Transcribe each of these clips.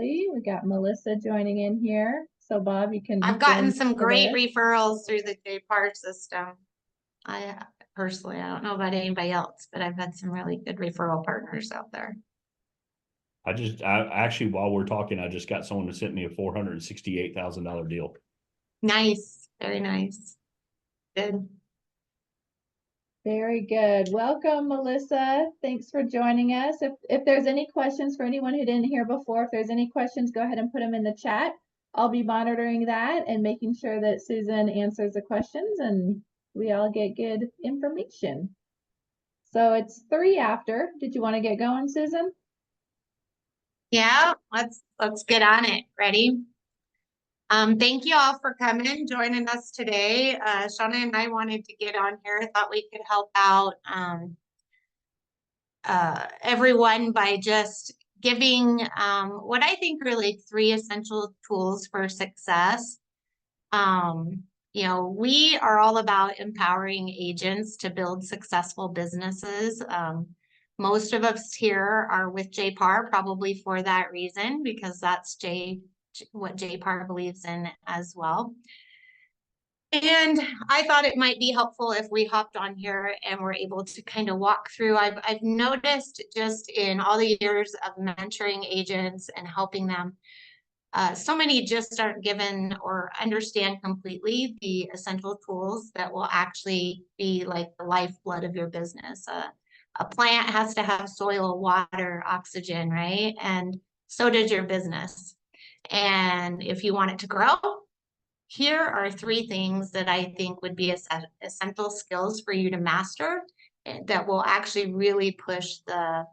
We got Melissa joining in here. So Bob, you can I've join gotten some the great list. referrals through the JPAR system. I personally, I don't know about anybody else, but I've had some really good referral partners out there. I actually, while we're talking, I just got someone to send me a $468,000 deal. Nice. Very nice. Good. Very good. Welcome, Melissa. Thanks for joining us. If there's any questions for anyone who didn't hear before, if there's any questions, go ahead and put them in the chat. I'll be monitoring that and making sure that Susan answers the questions and we all get good information. So it's 3 after. Did you want to get going, Susan? Yeah, let's get on it. Ready? Thank you all for coming and joining us today. Shauna and I wanted to get on here. I thought we could help out everyone by just giving what I think are like 3 essential tools for success. You know, we are all about empowering agents to build successful businesses. Most of us here are with JPAR probably for that reason, because that's what JPAR believes in as well. And I thought it might be helpful if we hopped on here and were able to kind of walk through. I've noticed just in all the years of mentoring agents and helping them, so many just aren't given or understand completely the essential tools that will actually be like the lifeblood of your business. A plant has to have soil, water, oxygen, right? And so does your business. And if you want it to grow, here are 3 things that I think would be essential skills for you to master that will actually really push the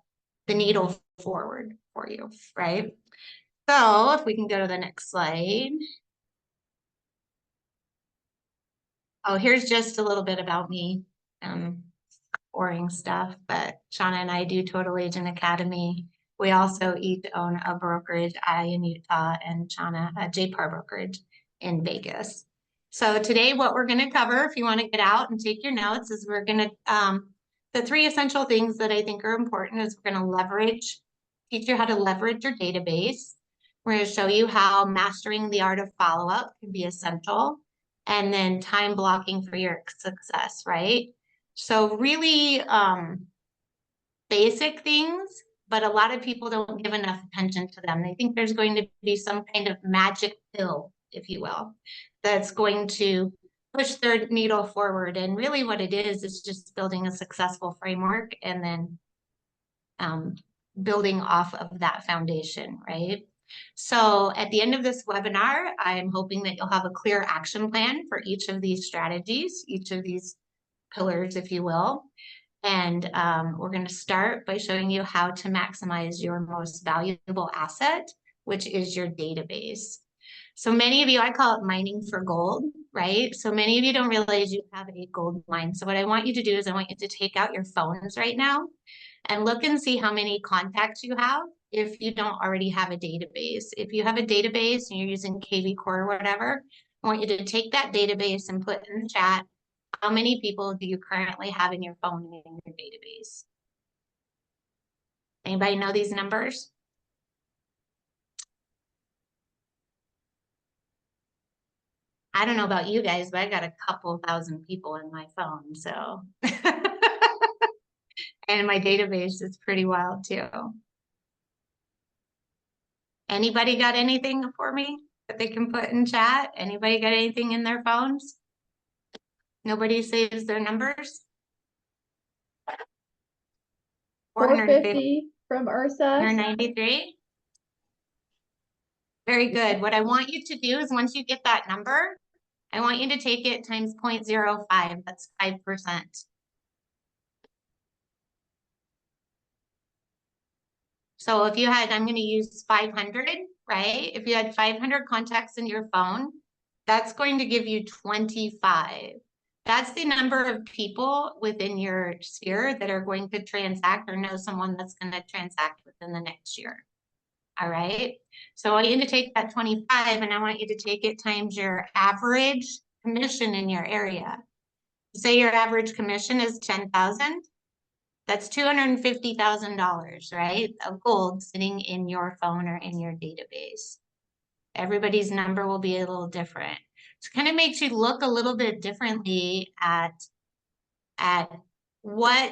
needle forward for you, right? So if we can go to the next slide. Oh, here's just a little bit about me. Boring stuff, but Shauna and I do Total Agent Academy. We also each own a brokerage, I in Utah and Shauna a JPAR brokerage in Vegas. So today what we're going to cover, if you want to get out and take your notes, is we're going to, the 3 essential things that I think are important is we're going to teach you how to leverage your database. We're going to show you how mastering the art of follow-up can be essential, and then time blocking for your success, right? So really basic things, but a lot of people don't give enough attention to them. They think there's going to be some kind of magic pill, if you will, that's going to push their needle forward. And really what it is just building a successful framework and then building off of that foundation, right? So at the end of this webinar, I'm hoping that you'll have a clear action plan for each of these strategies, each of these pillars, if you will. And we're going to start by showing you how to maximize your most valuable asset, which is your database. So many of you, I call it mining for gold, right? So many of you don't realize you have a gold mine. So what I want you to do is I want you to take out your phones right now and look and see how many contacts you have if you don't already have a database. If you have a database and you're using KV Core or whatever, I want you to take that database and put in the chat, how many people do you currently have in your phone and in your database? Anybody know these numbers? I don't know about you guys, but I got a couple thousand people in my phone, so. And my database is pretty wild too. Anybody got anything for me that they can put in chat? Anybody got anything in their phones? Nobody saves their numbers? 450 from Ursa. 493. Very good. What I want you to do is once you get that number, I want you to take it times 0.05. That's 5%. So if you had, I'm going to use 500, right? If you had 500 contacts in your phone, that's going to give you 25. That's the number of people within your sphere that are going to transact or know someone that's going to transact within the next year. All right. So I want you to take that 25 and I want you to take it times your average commission in your area. Say your average commission is 10,000. That's $250,000, right? Of gold sitting in your phone or in your database. Everybody's number will be a little different. So it kind of makes you look a little bit differently at what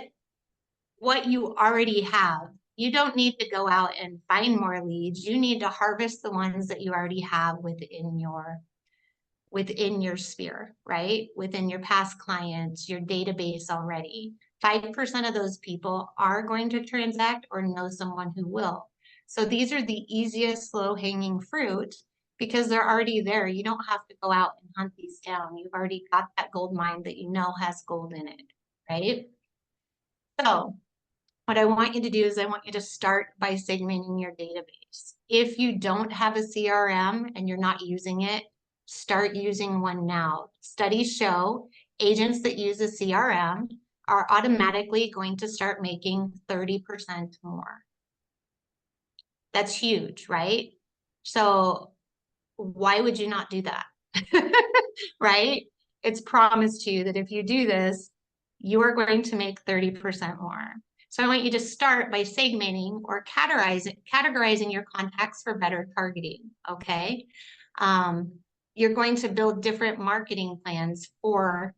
you already have. You don't need to go out and find more leads. You need to harvest the ones that you already have within your sphere, right? Within your past clients, your database already. 5% of those people are going to transact or know someone who will. So these are the easiest low-hanging fruit because they're already there. You don't have to go out and hunt these down. You've already got that gold mine that you know has gold in it, right? So what I want you to do is I want you to start by segmenting your database. If you don't have a CRM and you're not using it, start using one now. Studies show agents that use a CRM are automatically going to start making 30% more. That's huge, right? So why would you not do that? Right? It's promised to you that if you do this, you are going to make 30% more. So I want you to start by segmenting or categorizing your contacts for better targeting, okay? You're going to build different marketing plans for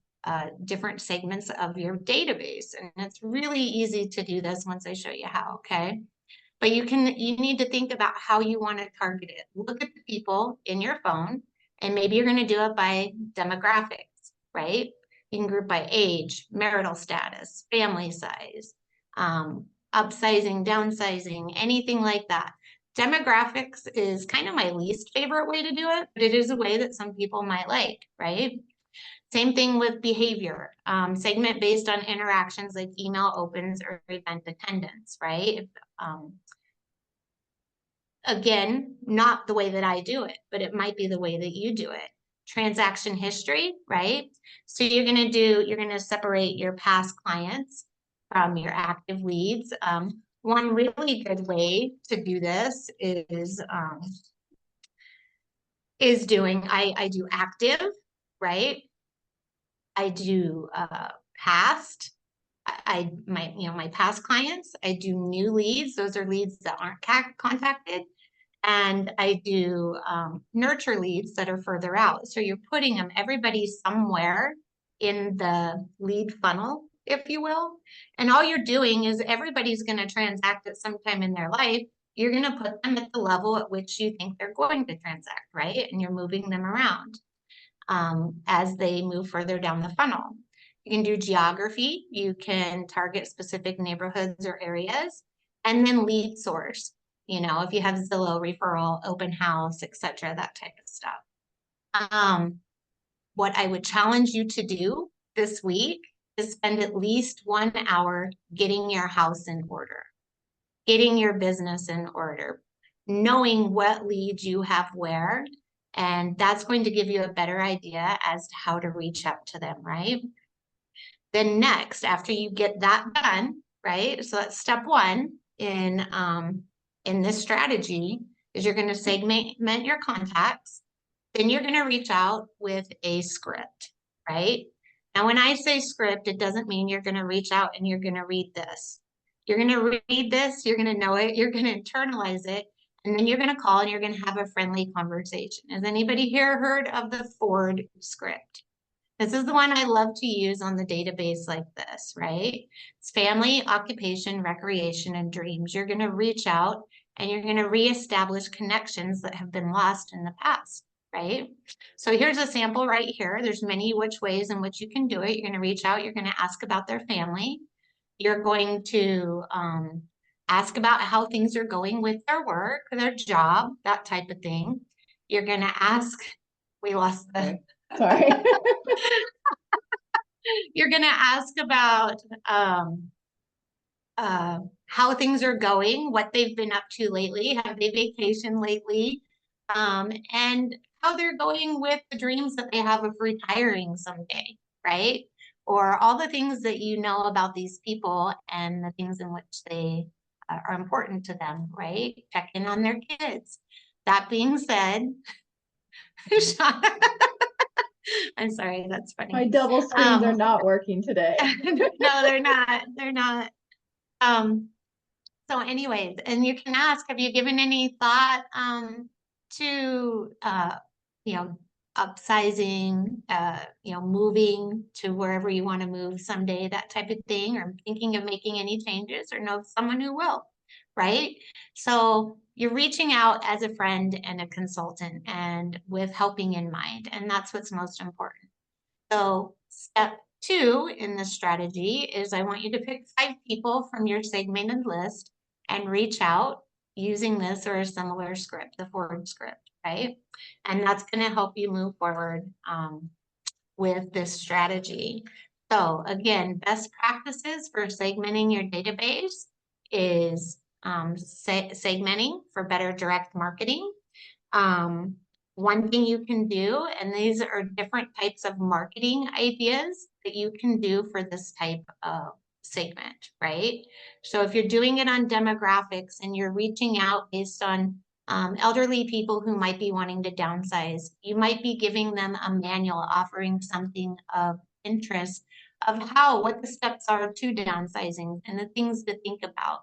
different segments of your database. And it's really easy to do this once I show you how, okay? But you need to think about how you want to target it. Look at the people in your phone, and maybe you're going to do it by demographics, right? You can group by age, marital status, family size, upsizing, downsizing, anything like that. Demographics is kind of my least favorite way to do it, but it is a way that some people might like, right? Same thing with behavior. Segment based on interactions like email opens or event attendance, right? Again, not the way that I do it, but it might be the way that you do it. Transaction history, right? So you're going to separate your past clients from your active leads. One really good way to do this is I do active, right? I do past. My past clients. I do new leads. Those are leads that aren't contacted. And I do nurture leads that are further out. So you're putting them, everybody somewhere in the lead funnel, if you will. And all you're doing is everybody's going to transact at some time in their life. You're going to put them at the level at which you think they're going to transact, right? And you're moving them around as they move further down the funnel. You can do geography. You can target specific neighborhoods or areas, and then lead source. You know, if you have Zillow, referral, open house, etc., that type of stuff. What I would challenge you to do this week is spend at least 1 hour getting your house in order, getting your business in order, knowing what leads you have where, and that's going to give you a better idea as to how to reach out to them, right? Then next, after you get that done, right? So that's step one in this strategy is you're going to segment your contacts. Then you're going to reach out with a script, right? Now, when I say script, it doesn't mean you're going to reach out and you're going to read this. You're going to read this, you're going to know it, you're going to internalize it, and then you're going to call and you're going to have a friendly conversation. Has anybody here heard of the Ford script? This is the one I love to use on the database like this, right? It's family, occupation, recreation, and dreams. You're going to reach out and you're going to reestablish connections that have been lost in the past, right? So here's a sample right here. There's many which ways in which you can do it. You're going to reach out. You're going to ask about their family. You're going to ask about how things are going with their work, their job, that type of thing. You're going to ask, we lost the... Sorry. You're going to ask about how things are going, what they've been up to lately, have they vacationed lately, and how they're going with the dreams that they have of retiring someday, right? Or all the things that you know about these people and the things in which they are important to them, right? Check in on their kids. That being said, I'm sorry, that's funny. My double screens are not working today. No, they're not. They're not. So anyways, and you can ask, have you given any thought to you know, upsizing, you know, moving to wherever you want to move someday, that type of thing, or thinking of making any changes, or know someone who will, right? So you're reaching out as a friend and a consultant and with helping in mind, and that's what's most important. So step 2 in the strategy is I want you to pick 5 people from your segmented list and reach out using this or a similar script, the Ford script, right? And that's going to help you move forward with this strategy. So again, best practices for segmenting your database is segmenting for better direct marketing. One thing you can do, and these are different types of marketing ideas that you can do for this type of segment, right? So if you're doing it on demographics and you're reaching out based on elderly people who might be wanting to downsize, you might be giving them a manual offering something of interest of what the steps are to downsizing and the things to think about.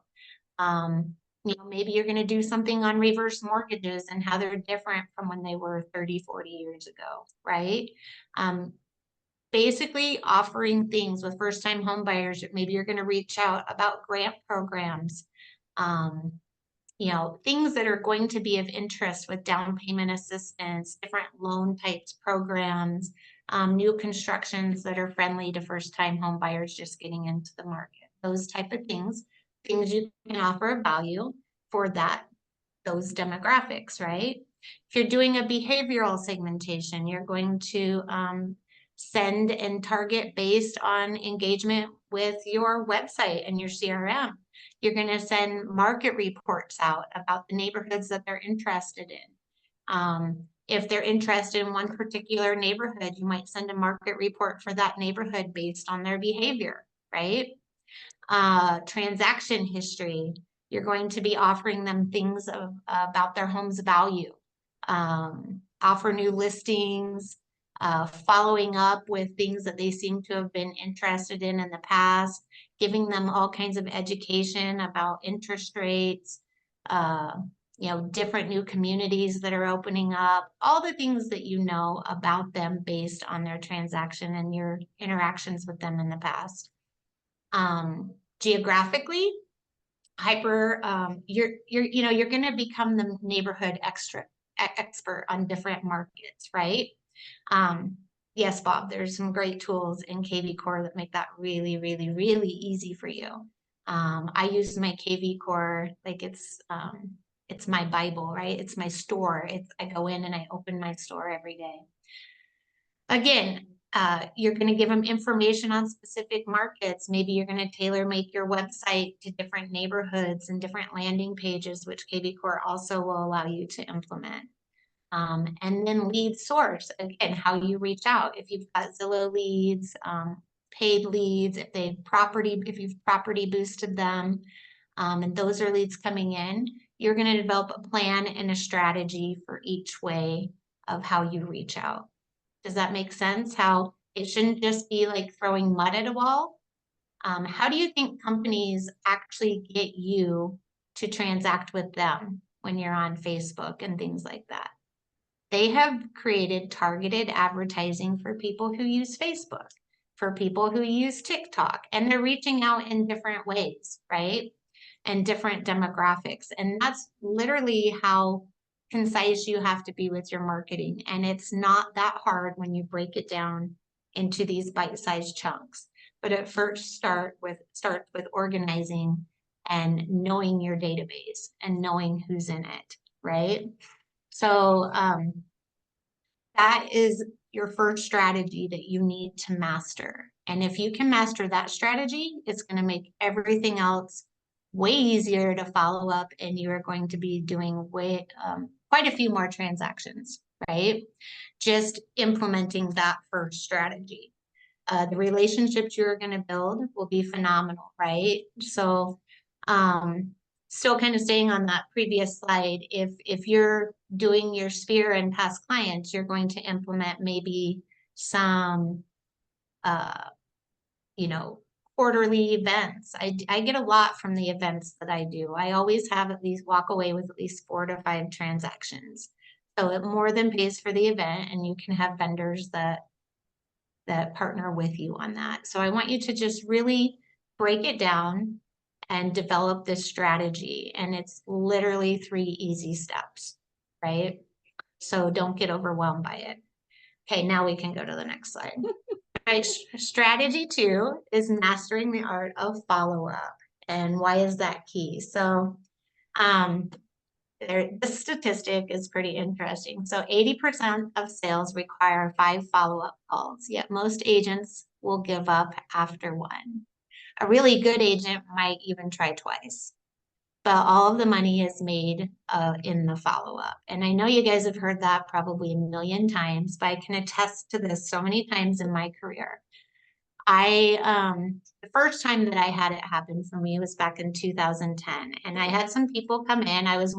You know, maybe you're going to do something on reverse mortgages and how they're different from when they were 30, 40 years ago, right? Basically offering things with first-time home buyers. Maybe you're going to reach out about grant programs, you know, things that are going to be of interest with down payment assistance, different loan types programs, new constructions that are friendly to first-time home buyers just getting into the market. Those type of things you can offer a value for those demographics, right? If you're doing a behavioral segmentation, you're going to send and target based on engagement with your website and your CRM. You're going to send market reports out about the neighborhoods that they're interested in. If they're interested in one particular neighborhood, you might send a market report for that neighborhood based on their behavior, right? Transaction history. You're going to be offering them things about their home's value. Offer new listings, following up with things that they seem to have been interested in the past, giving them all kinds of education about interest rates, you know, different new communities that are opening up, all the things that you know about them based on their transaction and your interactions with them in the past. Geographically, you're going to become the neighborhood expert on different markets, right? Yes, Bob, there's some great tools in KV Core that make that really, really, really easy for you. I use my KV Core like it's my Bible, right? It's my store. I go in and I open my store every day. Again, you're going to give them information on specific markets. Maybe you're going to make your website to different neighborhoods and different landing pages, which KV Core also will allow you to implement. And then lead source, again, how you reach out. If you've got Zillow leads, paid leads, if you've property boosted them, and those are leads coming in, you're going to develop a plan and a strategy for each way of how you reach out. Does that make sense? How it shouldn't just be like throwing mud at a wall. How do you think companies actually get you to transact with them when you're on Facebook and things like that? They have created targeted advertising for people who use Facebook, for people who use TikTok, and they're reaching out in different ways, right? And different demographics. And that's literally how concise you have to be with your marketing. And it's not that hard when you break it down into these bite-sized chunks. But at first start with organizing and knowing your database and knowing who's in it, right? So that is your first strategy that you need to master. And if you can master that strategy, it's going to make everything else way easier to follow up, and you are going to be doing quite a few more transactions, right? Just implementing that first strategy. The relationships you're going to build will be phenomenal, right? So still kind of staying on that previous slide, if you're doing your sphere and past clients, you're going to implement maybe some you know, quarterly events. I get a lot from the events that I do. I always have at least walk away with at least 4 to 5 transactions. So it more than pays for the event, and you can have vendors that partner with you on that. So I want you to just really break it down and develop this strategy. And it's literally 3 easy steps, right? So don't get overwhelmed by it. Okay, now we can go to the next slide. Right, strategy 2 is mastering the art of follow-up. And why is that key? So this statistic is pretty interesting. So 80% of sales require 5 follow-up calls, yet most agents will give up after 1. A really good agent might even try twice. But all of the money is made in the follow-up. And I know you guys have heard that probably a million times, but I can attest to this so many times in my career. The first time that I had it happen for me was back in 2010. And I had some people come in. I was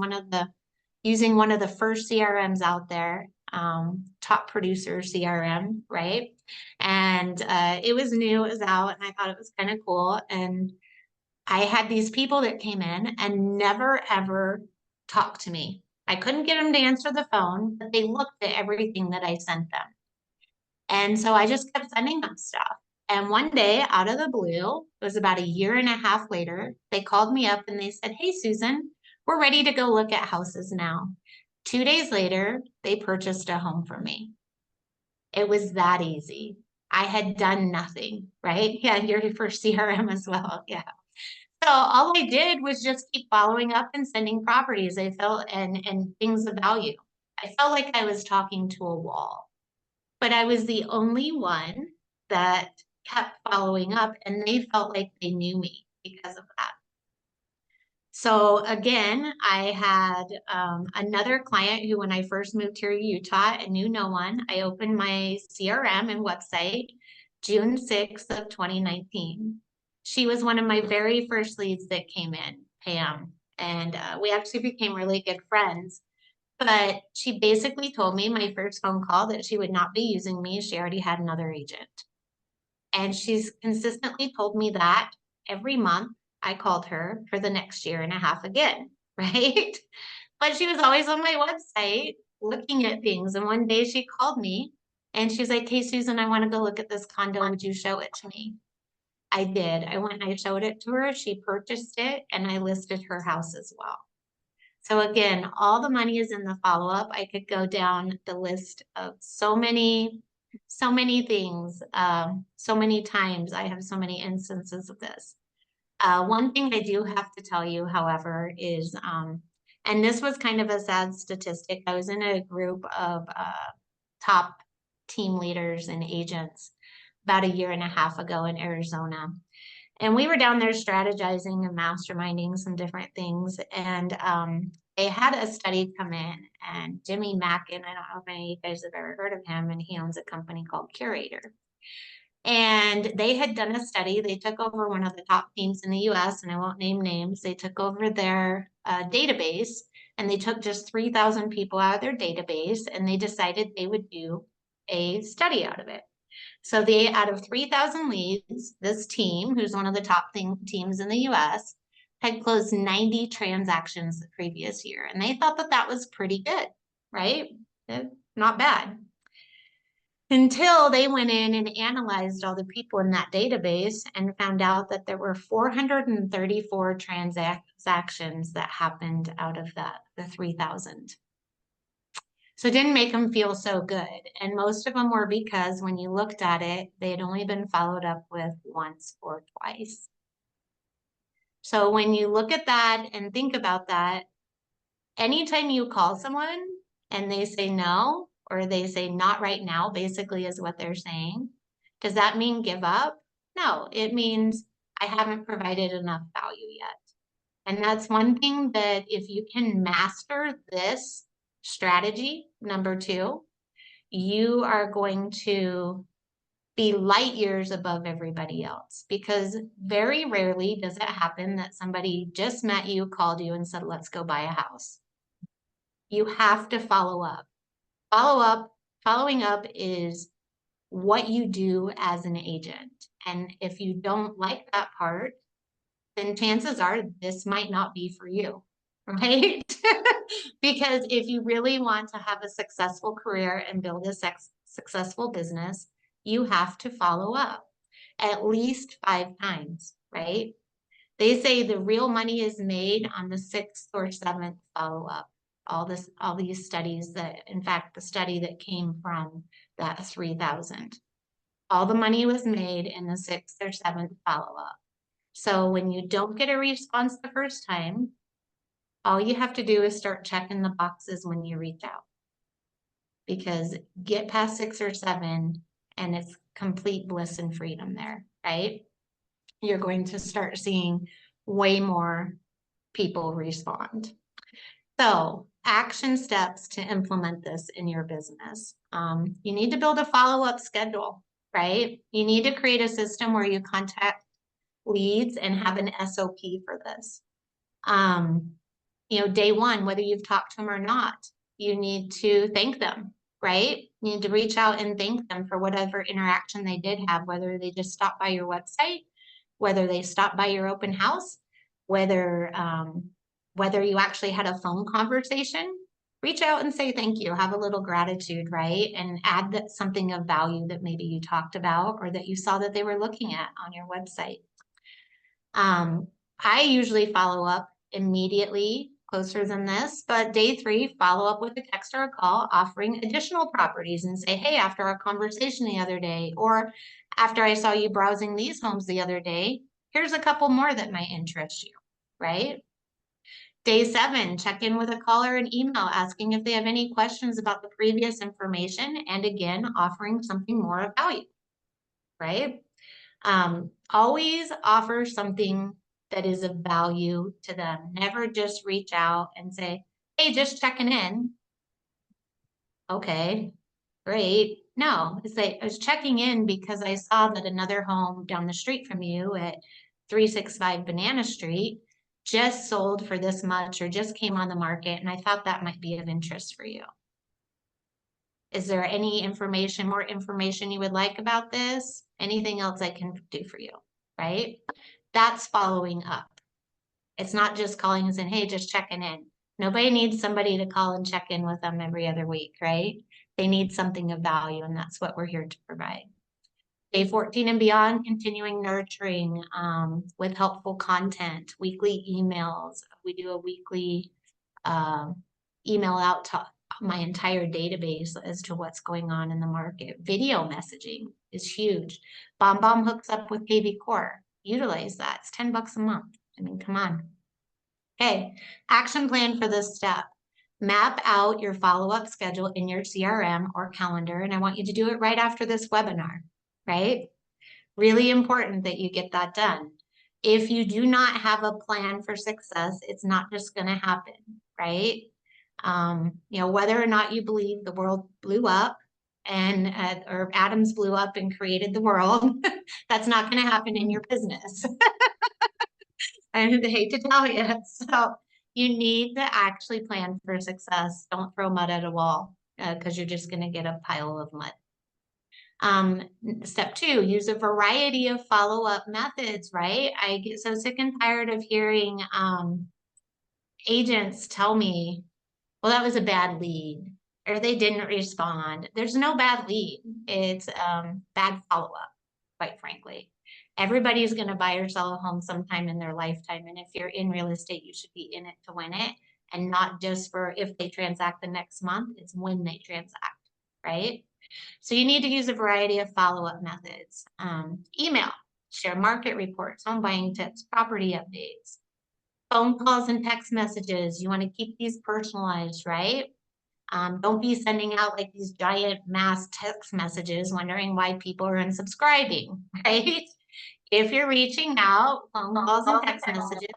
using one of the first CRMs out there, top producer CRM, right? And it was new, it was out, and I thought it was kind of cool. And I had these people that came in and never ever talked to me. I couldn't get them to answer the phone, but they looked at everything that I sent them. And so I just kept sending them stuff. And one day, out of the blue, it was about a year and a half later, they called me up and they said, "Hey, Susan, we're ready to go look at houses now." 2 days later, they purchased a home from me. It was that easy. I had done nothing, right? Yeah, you're for CRM as well. Yeah. So all I did was just keep following up and sending properties. I felt and things of value. I felt like I was talking to a wall, but I was the only one that kept following up, and they felt like they knew me because of that. So again, I had another client who, when I first moved here to Utah and knew no one, I opened my CRM and website June 6th of 2019. She was one of my very first leads that came in, Pam, and we actually became really good friends. But she basically told me my first phone call that she would not be using me. She already had another agent. And she's consistently told me that every month. I called her for the next year and a half again, right? But she was always on my website looking at things. And one day she called me and she was like, "Hey, Susan, I want to go look at this condo. Would you show it to me?" I did. I went and I showed it to her. She purchased it and I listed her house as well. So again, all the money is in the follow-up. I could go down the list of so many things, so many times. I have so many instances of this. One thing I do have to tell you, however, is, and this was kind of a sad statistic. I was in a group of top team leaders and agents about a year and a half ago in Arizona. And we were down there strategizing and masterminding some different things. And they had a study come in, and Jimmy Mackin, I don't know if any of you guys have ever heard of him, and he owns a company called Curator. And they had done a study. They took over one of the top teams in the US, and I won't name names. They took over their database, and they took just 3,000 people out of their database, and they decided they would do a study out of it. So they, out of 3,000 leads, this team, who's one of the top teams in the US, had closed 90 transactions the previous year. And they thought that that was pretty good, right? Not bad. Until they went in and analyzed all the people in that database and found out that there were 434 transactions that happened out of the 3,000. So it didn't make them feel so good. And most of them were because when you looked at it, they had only been followed up with once or twice. So when you look at that and think about that, anytime you call someone and they say no, or they say not right now, basically is what they're saying. Does that mean give up? No, it means I haven't provided enough value yet. And that's one thing that if you can master this strategy, number 2, you are going to be light years above everybody else, because very rarely does it happen that somebody just met you, called you and said, "Let's go buy a house." You have to follow up. Following up is what you do as an agent. And if you don't like that part, then chances are this might not be for you, right? Because if you really want to have a successful career and build a successful business, you have to follow up at least 5 times, right? They say the real money is made on the 6th or 7th follow-up. All these studies that, in fact, the study that came from that 3,000, all the money was made in the 6th or 7th follow-up. So when you don't get a response the first time, all you have to do is start checking the boxes when you reach out. Because get past 6 or 7 and it's complete bliss and freedom there, right? You're going to start seeing way more people respond. So, action steps to implement this in your business. You need to build a follow-up schedule, right? You need to create a system where you contact leads and have an SOP for this. Day one, whether you've talked to them or not, you need to thank them, right? You need to reach out and thank them for whatever interaction they did have, whether they just stopped by your website, whether they stopped by your open house, whether you actually had a phone conversation. Reach out and say thank you, have a little gratitude, right? And add that something of value that maybe you talked about or that you saw that they were looking at on your website. I usually follow up immediately, closer than this, but day 3, follow up with a text or a call offering additional properties and say, hey, after our conversation the other day, or after I saw you browsing these homes the other day, here's a couple more that might interest you, right? Day 7, check in with a call or an email asking if they have any questions about the previous information, and again, offering something more of value, right? Always offer something that is of value to them. Never just reach out and say, hey, just checking in. Okay, great. No, it's like I was checking in because I saw that another home down the street from you at 365 Banana Street just sold for this much or just came on the market, and I thought that might be of interest for you. Is there any more information you would like about this? Anything else I can do for you, right? That's following up. It's not just calling and saying, hey, just checking in. Nobody needs somebody to call and check in with them every other week, right? They need something of value, and that's what we're here to provide. Day 14 and beyond, continuing nurturing with helpful content, weekly emails. We do a weekly email out to my entire database as to what's going on in the market. Video messaging is huge. BombBomb hooks up with KV Core. Utilize that. It's $10 a month. I mean, come on. Okay, action plan for this step. Map out your follow-up schedule in your CRM or calendar, and I want you to do it right after this webinar, right? Really important that you get that done. If you do not have a plan for success, it's not just going to happen, right? Whether or not you believe the world blew up and or atoms blew up and created the world, that's not going to happen in your business. I hate to tell you. So you need to actually plan for success. Don't throw mud at a wall because you're just going to get a pile of mud. Step 2, use a variety of follow-up methods, right? I get so sick and tired of hearing agents tell me, well, that was a bad lead, or they didn't respond. There's no bad lead. It's bad follow-up, quite frankly. Everybody's going to buy or sell a home sometime in their lifetime. And if you're in real estate, you should be in it to win it, and not just for if they transact the next month. It's when they transact, right? So you need to use a variety of follow-up methods. Email, share market reports, home buying tips, property updates, phone calls and text messages. You want to keep these personalized, right? Don't be sending out like these giant mass text messages wondering why people are unsubscribing, right? If you're reaching out, phone calls and text messages,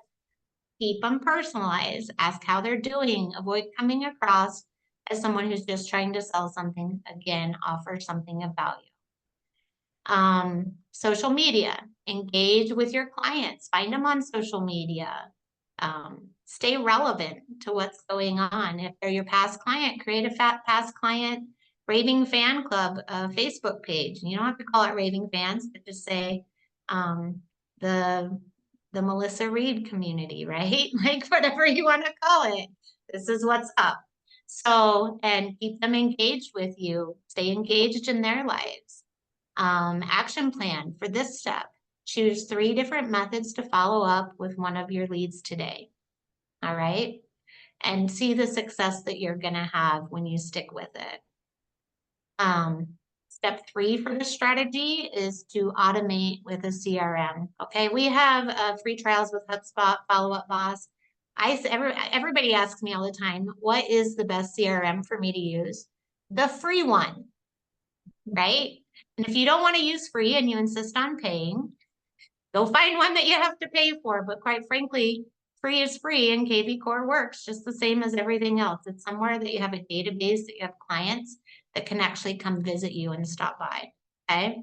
keep them personalized. Ask how they're doing. Avoid coming across as someone who's just trying to sell something. Again, offer something of value. Social media. Engage with your clients. Find them on social media. Stay relevant to what's going on. If they're your past client, create a past client Raving Fan Club Facebook page. You don't have to call it Raving Fans, but just say, the Melissa Reed community, right? Like whatever you want to call it. This is what's up. So, and keep them engaged with you. Stay engaged in their lives. Action plan for this step. Choose 3 different methods to follow up with one of your leads today. All right. And see the success that you're going to have when you stick with it. Step 3 for the strategy is to automate with a CRM. Okay, we have free trials with HubSpot, Follow Up Boss. Everybody asks me all the time, what is the best CRM for me to use? The free one, right? And if you don't want to use free and you insist on paying, go find one that you have to pay for. But quite frankly, free is free, and KV Core works just the same as everything else. It's somewhere that you have a database, that you have clients that can actually come visit you and stop by, okay?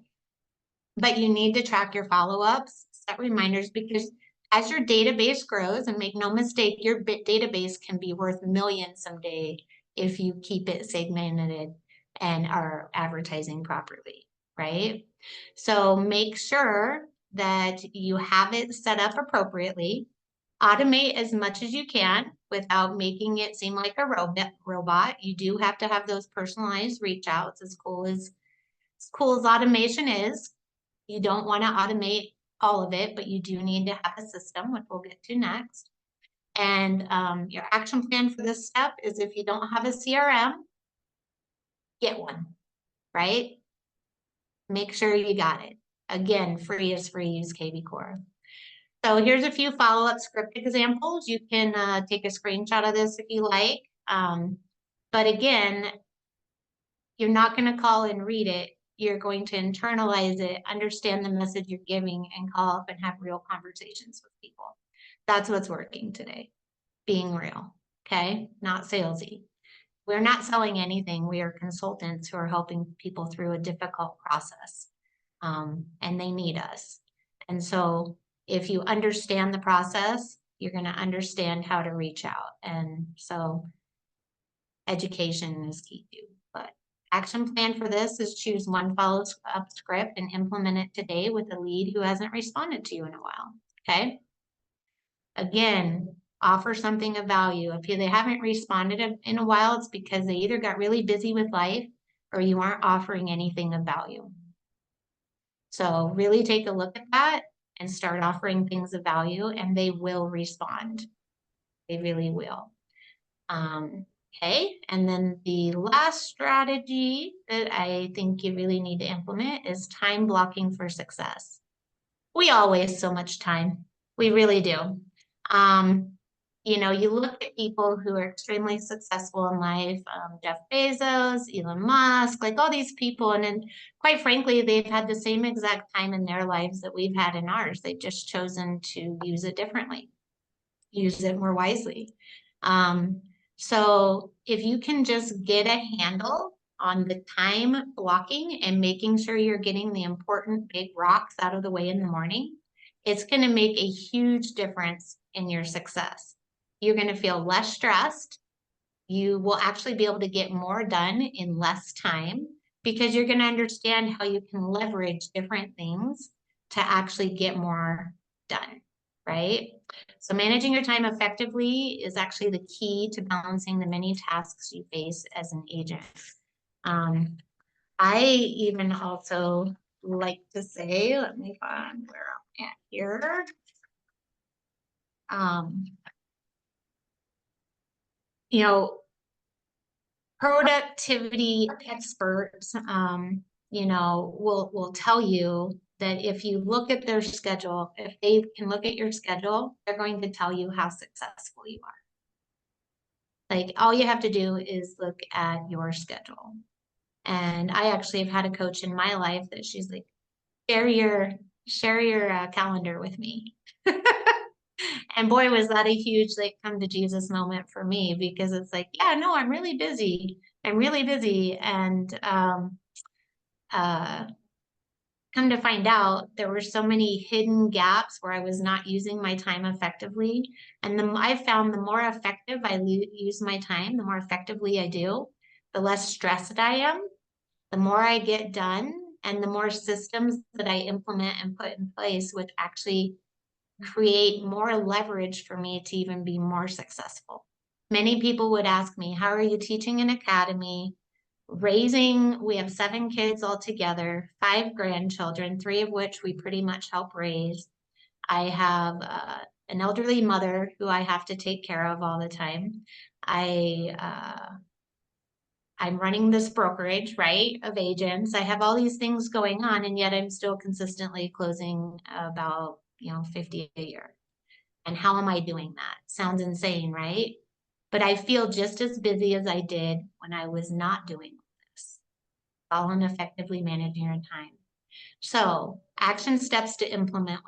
But you need to track your follow-ups, set reminders, because as your database grows, and make no mistake, your database can be worth millions someday if you keep it segmented and are advertising properly, right? So make sure that you have it set up appropriately. Automate as much as you can without making it seem like a robot. You do have to have those personalized reach outs, as cool as automation is. You don't want to automate all of it, but you do need to have a system, which we'll get to next. And your action plan for this step is, if you don't have a CRM, get one, right? Make sure you got it. Again, free is free. Use KV Core. So here's a few follow-up script examples. You can take a screenshot of this if you like. But again, you're not going to call and read it. You're going to internalize it, understand the message you're giving, and call up and have real conversations with people. That's what's working today. Being real, okay? Not salesy. We're not selling anything. We are consultants who are helping people through a difficult process, and they need us. And so if you understand the process, you're going to understand how to reach out. And so education is key too. But action plan for this is choose one follow-up script and implement it today with a lead who hasn't responded to you in a while, okay? Again, offer something of value. If they haven't responded in a while, it's because they either got really busy with life or you aren't offering anything of value. So really take a look at that and start offering things of value, and they will respond. They really will. Okay, and then the last strategy that I think you really need to implement is time blocking for success. We all waste so much time. We really do. You know, you look at people who are extremely successful in life, Jeff Bezos, Elon Musk, like all these people. And then quite frankly, they've had the same exact time in their lives that we've had in ours. They've just chosen to use it differently, use it more wisely. So if you can just get a handle on the time blocking and making sure you're getting the important big rocks out of the way in the morning, it's going to make a huge difference in your success. You're going to feel less stressed. You will actually be able to get more done in less time, because you're going to understand how you can leverage different things to actually get more done, right? So managing your time effectively is actually the key to balancing the many tasks you face as an agent. I even also like to say, let me find where I'm at here. You know, productivity experts, you know, will tell you that if you look at their schedule, if they can look at your schedule, they're going to tell you how successful you are. Like, all you have to do is look at your schedule. And I actually have had a coach in my life that she's like, share your calendar with me. And boy, was that a huge like come to Jesus moment for me, because it's like, yeah, no, I'm really busy. I'm really busy. And come to find out, there were so many hidden gaps where I was not using my time effectively. And I found the more effective I use my time, the more effectively I do, the less stressed I am, the more I get done, and the more systems that I implement and put in place would actually create more leverage for me to even be more successful. Many people would ask me, how are you teaching an academy? We have 7 kids altogether, 5 grandchildren, 3 of which we pretty much help raise. I have an elderly mother who I have to take care of all the time. I'm running this brokerage, right, of agents. I have all these things going on, and yet I'm still consistently closing about, 50 a year. And how am I doing that? Sounds insane, right? But I feel just as busy as I did when I was not doing this, all in effectively managing your time. So action steps to implement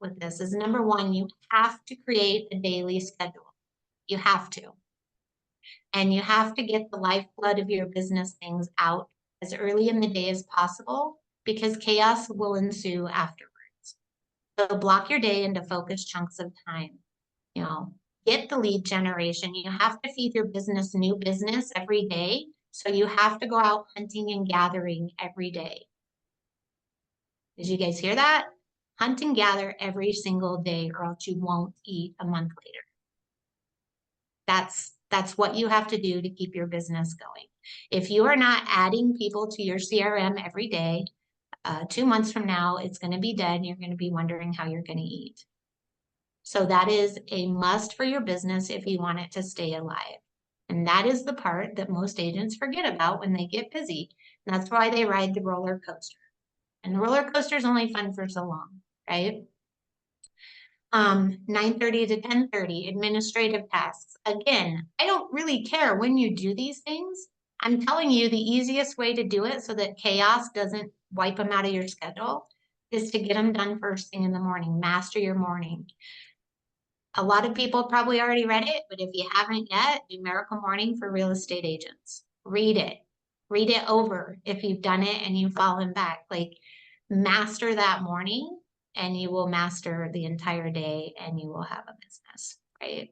with this is number 1, you have to create a daily schedule. You have to. And you have to get the lifeblood of your business things out as early in the day as possible, because chaos will ensue afterwards. So block your day into focused chunks of time. Get the lead generation. You have to feed your business new business every day. So you have to go out hunting and gathering every day. Did you guys hear that? Hunt and gather every single day, or else you won't eat a month later. That's what you have to do to keep your business going. If you are not adding people to your CRM every day, 2 months from now, it's going to be dead and you're going to be wondering how you're going to eat. So that is a must for your business if you want it to stay alive. And that is the part that most agents forget about when they get busy. And that's why they ride the roller coaster. And the roller coaster is only fun for so long, right? 9:30 to 10:30, administrative tasks. Again, I don't really care when you do these things. I'm telling you the easiest way to do it so that chaos doesn't wipe them out of your schedule is to get them done first thing in the morning. Master your morning. A lot of people probably already read it, but if you haven't yet, do Miracle Morning for Real Estate Agents. Read it. Read it over if you've done it and you've fallen back. Like, master that morning and you will master the entire day and you will have a business, right?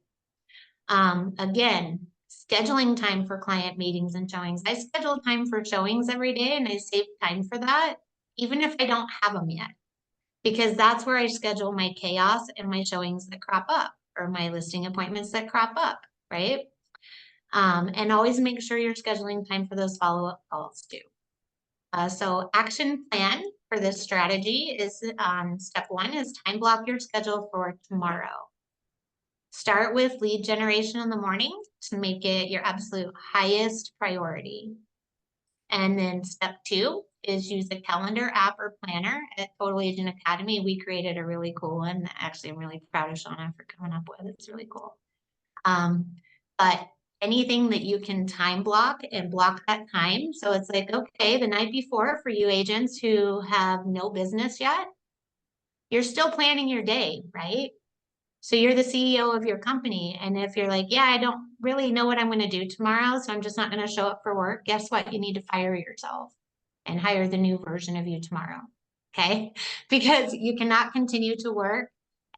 Again, scheduling time for client meetings and showings. I schedule time for showings every day and I save time for that, even if I don't have them yet, because that's where I schedule my chaos and my showings that crop up, or my listing appointments that crop up, right? And always make sure you're scheduling time for those follow-up calls too. So action plan for this strategy is step 1 is time block your schedule for tomorrow. Start with lead generation in the morning to make it your absolute highest priority. And then step 2 is use a calendar app or planner. At Total Agent Academy, we created a really cool one that actually I'm really proud of Shauna for coming up with. It's really cool. But anything that you can time block and block that time. So it's like, okay, the night before for you agents who have no business yet, you're still planning your day, right? So you're the CEO of your company. And if you're like, yeah, I don't really know what I'm going to do tomorrow, so I'm just not going to show up for work. Guess what? You need to fire yourself and hire the new version of you tomorrow. Okay. Because you cannot continue to work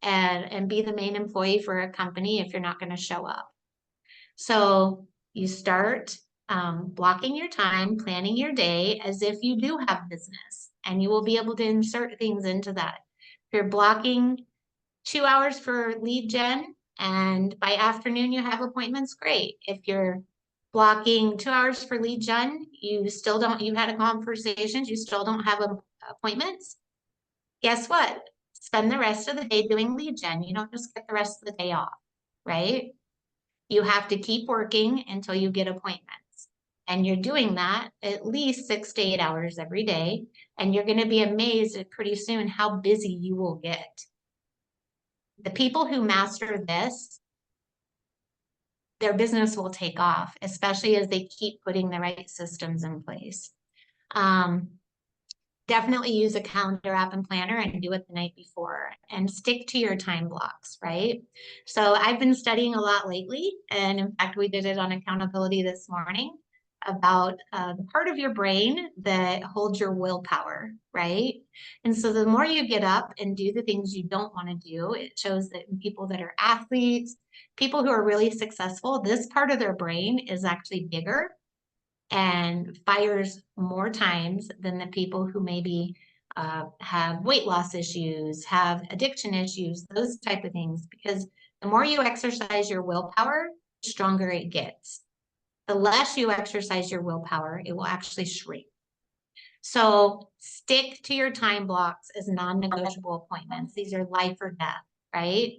and be the main employee for a company if you're not going to show up. So you start blocking your time, planning your day as if you do have business, and you will be able to insert things into that. If you're blocking 2 hours for lead gen and by afternoon you have appointments, great. If you're blocking 2 hours for lead gen, you've had a conversation, you still don't have appointments, guess what? Spend the rest of the day doing lead gen. You don't just get the rest of the day off, right? You have to keep working until you get appointments. And you're doing that at least 6 to 8 hours every day. And you're going to be amazed at pretty soon how busy you will get. The people who master this, their business will take off, especially as they keep putting the right systems in place. Definitely use a calendar app and planner and do it the night before, and stick to your time blocks, right? So I've been studying a lot lately, and in fact, we did it on accountability this morning about the part of your brain that holds your willpower, right? And so the more you get up and do the things you don't want to do, it shows that people that are athletes, people who are really successful, this part of their brain is actually bigger and fires more times than the people who maybe have weight loss issues, have addiction issues, those type of things. Because the more you exercise your willpower, the stronger it gets. The less you exercise your willpower, it will actually shrink. So stick to your time blocks as non-negotiable appointments. These are life or death, right?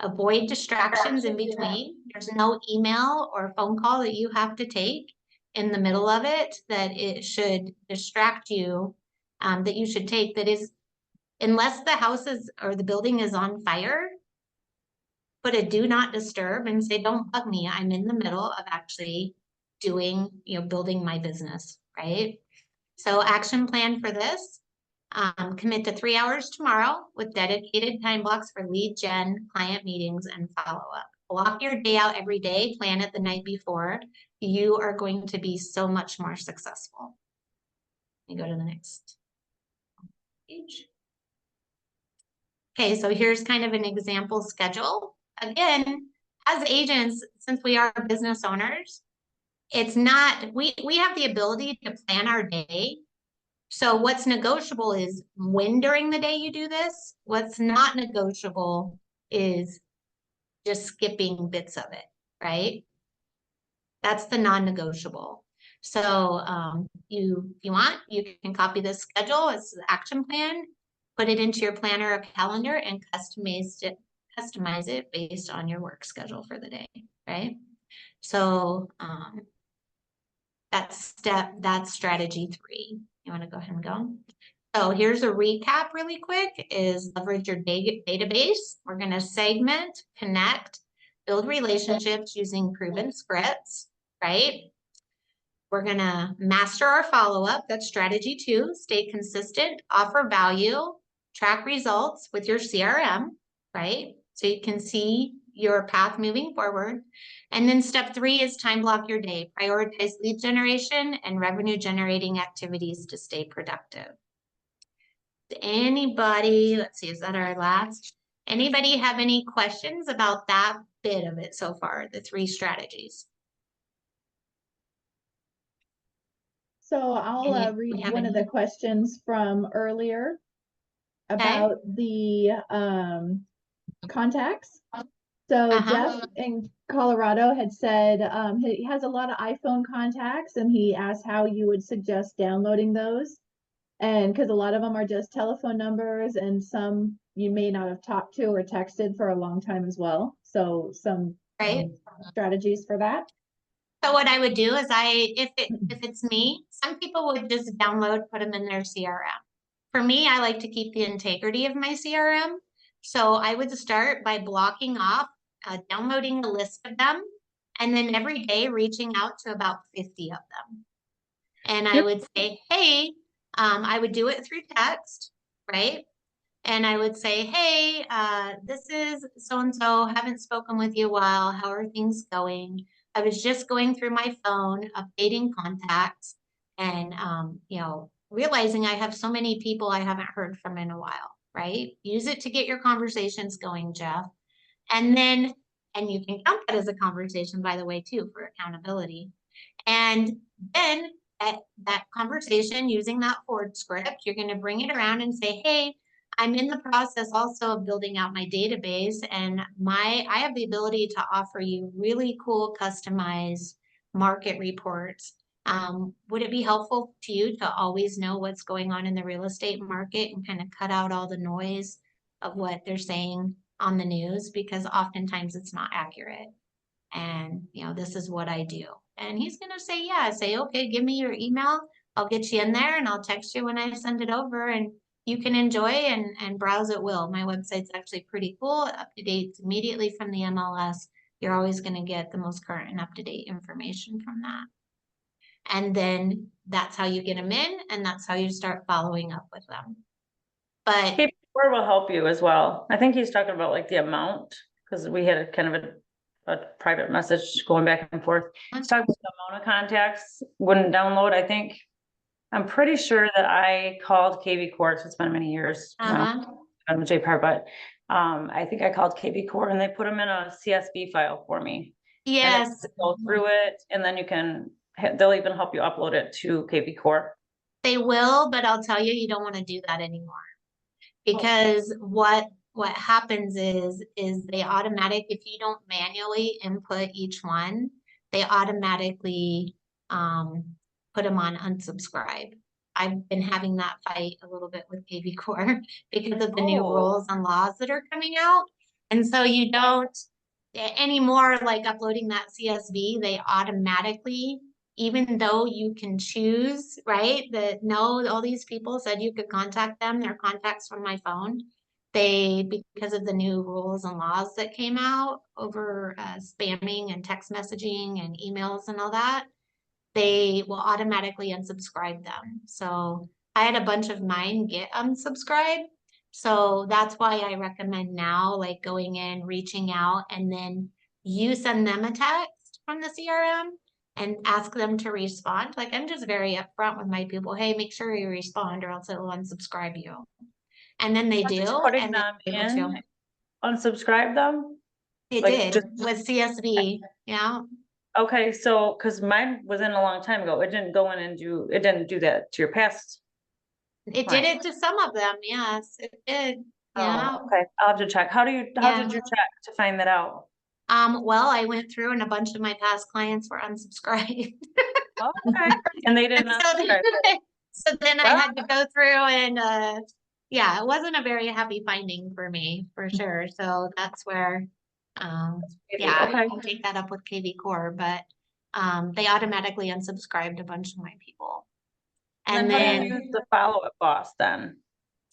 Avoid distractions in between. There's no email or phone call that you have to take in the middle of it that it should distract you, that you should take, that is, unless the house is or the building is on fire, put a do not disturb and say, don't bug me. I'm in the middle of actually doing, building my business, right? So action plan for this, commit to 3 hours tomorrow with dedicated time blocks for lead gen, client meetings, and follow-up. Block your day out every day, plan it the night before. You are going to be so much more successful. Let me go to the next page. Okay, so here's kind of an example schedule. Again, as agents, since we are business owners, it's not, we have the ability to plan our day. So what's negotiable is when during the day you do this. What's not negotiable is just skipping bits of it, right? That's the non-negotiable. So if you want, you can copy this schedule. It's the action plan, put it into your planner or calendar, and customize it based on your work schedule for the day, right? So that's strategy 3. You want to go ahead and go? So here's a recap really quick, is leverage your database. We're going to segment, connect, build relationships using proven scripts, right? We're going to master our follow-up. That's strategy 2. Stay consistent, offer value, track results with your CRM, right? So you can see your path moving forward. And then step 3 is time block your day. Prioritize lead generation and revenue generating activities to stay productive. Anybody, let's see, is that our last? Anybody have any questions about that bit of it so far, the 3 strategies? So I'll read one of the questions from earlier about the contacts. So Jeff in Colorado had said he has a lot of iPhone contacts, and he asked how you would suggest downloading those. And because a lot of them are just telephone numbers, and some you may not have talked to or texted for a long time as well. So some strategies for that. So what I would do is if it's me, some people would just download, put them in their CRM. For me, I like to keep the integrity of my CRM. So I would start by blocking off, downloading a list of them, and then every day reaching out to about 50 of them. And I would say, hey, I would do it through text, right? And I would say, hey, this is so-and-so, haven't spoken with you a while. How are things going? I was just going through my phone, updating contacts, and, realizing I have so many people I haven't heard from in a while, right? Use it to get your conversations going, Jeff. And you can count that as a conversation, by the way, too, for accountability. And then at that conversation, using that forward script, you're going to bring it around and say, hey, I'm in the process also of building out my database, and I have the ability to offer you really cool customized market reports. Would it be helpful to you to always know what's going on in the real estate market and kind of cut out all the noise of what they're saying on the news? Because oftentimes it's not accurate. And, this is what I do. And he's going to say, yeah, say, okay, give me your email. I'll get you in there and I'll text you when I send it over, and you can enjoy and browse at will. My website's actually pretty cool, up to date immediately from the MLS. You're always going to get the most current and up to date information from that. And then that's how you get them in, and that's how you start following up with them. But KV4 will help you as well. I think he's talking about like the amount, because we had a kind of a private message going back and forth. He's talking about the amount of contacts wouldn't download. I think I'm pretty sure that I called KV Core. It's been many years. I'm a JPAR, but I think I called KV Core and they put them in a CSV file for me. yes, go through it, and then you can they'll even help you upload it to KV Core. They will, but I'll tell you, you don't want to do that anymore. Because what happens is they automatic, if you don't manually input each one, they automatically put them on unsubscribe. I've been having that fight a little bit with KV Core because of the new Oh. rules and laws that are coming out. And so you don't anymore like uploading that CSV, they automatically, even though you can choose, right? That no, all these people said you could contact them, their contacts from my phone. They, because of the new rules and laws that came out over spamming and text messaging and emails and all that, they will automatically unsubscribe them. So I had a bunch of mine get unsubscribed. So that's why I recommend now, like going in, reaching out, and then you send them a text from the CRM and ask them to respond. Like I'm just very upfront with my people. Hey, make sure you respond or else it will unsubscribe you. And then they So just do, putting and then them they're able to. in, unsubscribe them? It like, did just- with CSV, yeah. Okay, so, cause mine was in a long time ago, it didn't go in and it didn't do that to your past. It Right. did it to some of them, yes, it did. Yeah. Oh, okay, I'll have to check. How did Yeah. you check to find that out? Well, I went through and a bunch of my past clients were unsubscribed. Oh, okay, and they did And not so then, subscribe. so then I Well- had to go through and, yeah, it wasn't a very happy finding for me, for sure. So that's where, yeah, Okay. I'll take that up with KV Core, but, they automatically unsubscribed a bunch of my people. And And then how do then, you use the follow-up boss then?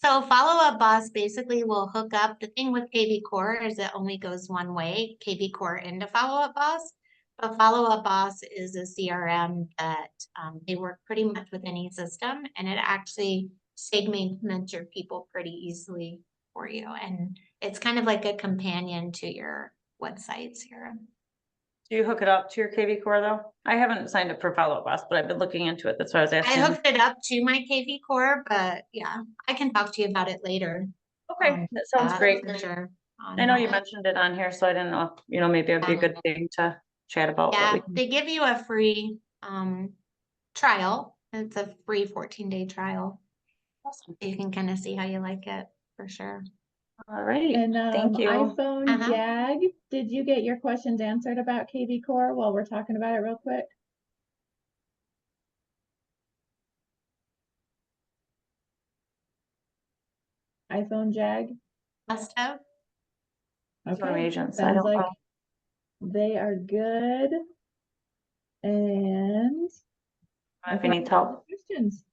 so follow-up boss basically will hook up. The thing with KV Core is it only goes one way, KV Core into follow-up boss. But follow-up boss is a CRM that they work pretty much with any system, and it actually segments your people pretty easily for you. And it's kind of like a companion to your websites here. Do you hook it up to your KV Core though? I haven't signed up for follow-up boss, but I've been looking into it. That's why I was I asking. hooked it up to my KV Core, but yeah, I can talk to you about it later. Okay, that sounds great. For sure. I know you mentioned it on here, so I didn't know, if, maybe it'd be a good thing to chat about. but Yeah, we can- they give you a free trial. It's a free 14-day trial. Awesome. You can kind of see how you like it for sure. All right, And thank you. iPhone Uh-huh. Jag, did you get your questions answered about KV Core while we're talking about it real quick? iPhone Jag? Must have. From Okay, agents, I sounds don't like know. they are good. And I If you think need that's all help. the questions.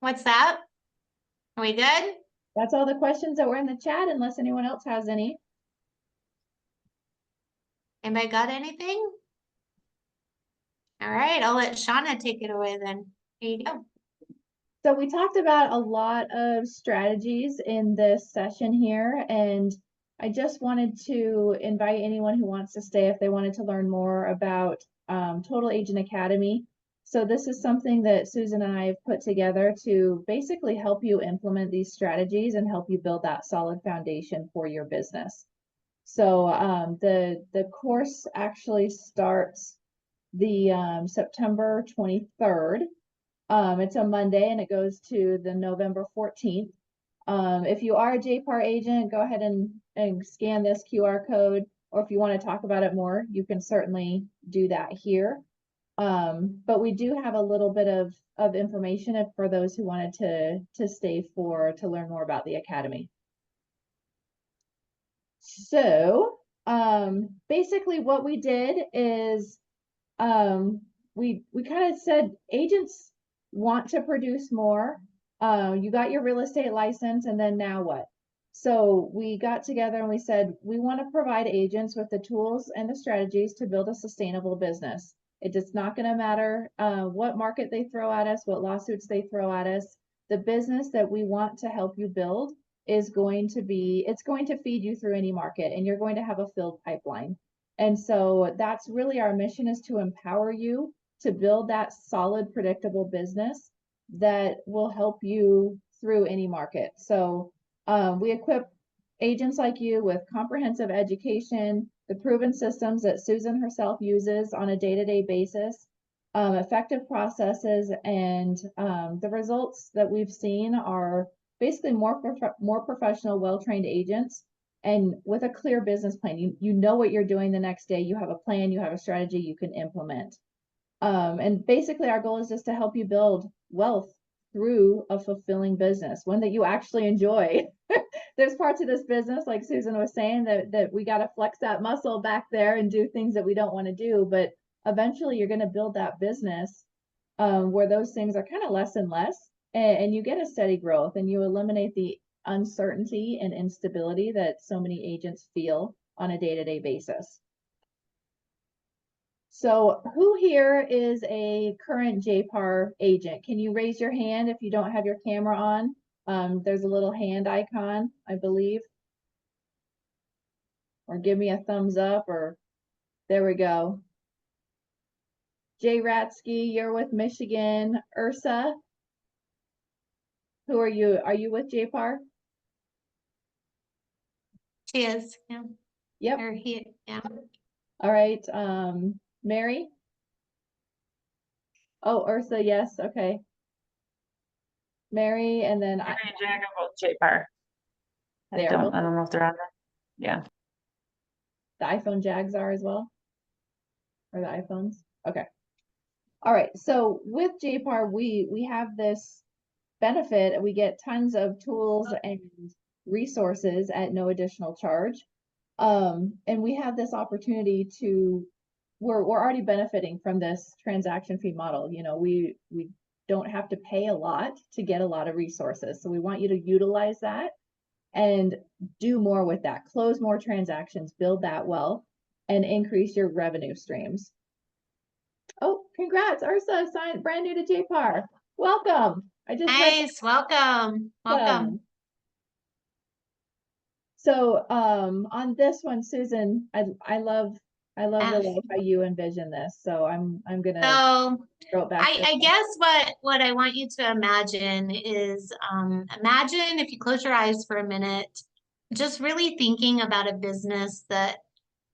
What's that? Are we good? That's all the questions that were in the chat, unless anyone else has any. Anybody got anything? All right, I'll let Shauna take it away then. Here you go. So we talked about a lot of strategies in this session here, and I just wanted to invite anyone who wants to stay if they wanted to learn more about Total Agent Academy. So this is something that Susan and I have put together to basically help you implement these strategies and help you build that solid foundation for your business. So the course actually starts the September 23rd. It's a Monday and it goes to the November 14th. If you are a JPAR agent, go ahead and scan this QR code, or if you want to talk about it more, you can certainly do that here. But we do have a little bit of information for those who wanted to stay to learn more about the Academy. So basically what we did is we kind of said agents want to produce more. You got your real estate license, and then now what? So we got together and we said we want to provide agents with the tools and the strategies to build a sustainable business. It's not going to matter what market they throw at us, what lawsuits they throw at us. The business that we want to help you build is going to feed you through any market, and you're going to have a filled pipeline. And so that's really our mission, is to empower you to build that solid, predictable business that will help you through any market. So we equip agents like you with comprehensive education, the proven systems that Susan herself uses on a day-to-day basis, effective processes, and the results that we've seen are basically more professional, well-trained agents, and with a clear business plan. You know what you're doing the next day. You have a plan, you have a strategy you can implement. And basically our goal is just to help you build wealth through a fulfilling business, one that you actually enjoy. There's parts of this business, like Susan was saying, that we got to flex that muscle back there and do things that we don't want to do. But eventually you're going to build that business where those things are kind of less and less, and you get a steady growth, and you eliminate the uncertainty and instability that so many agents feel on a day-to-day basis. So who here is a current JPAR agent? Can you raise your hand if you don't have your camera on? There's a little hand icon, I believe. Or give me a thumbs up, or there we go. Jay Ratsky, you're with Michigan. Ursa, who are you? Are you with JPAR? She is, yeah. Yep. Or he, yeah. All right. Mary? Oh, Ursa, yes. Okay. Mary, and then Mary and Jack are both JPAR. They are I both- don't know if they're on there. Yeah. the iPhone Jags are as well? Or the iPhones? Okay. All right. So with JPAR, we have this benefit. We get tons of tools and resources at no additional charge. And we have this opportunity to, we're already benefiting from this transaction fee model. You know, we don't have to pay a lot to get a lot of resources. So we want you to utilize that and do more with that, close more transactions, build that wealth, and increase your revenue streams. Oh, congrats, Ursa, signed brand new to JPAR. Welcome. I just Nice, welcome, welcome. So on this one, Susan, I love really how you envision this. So I'm gonna So throw it back. I guess what I want you to imagine is imagine if you close your eyes for a minute, just really thinking about a business that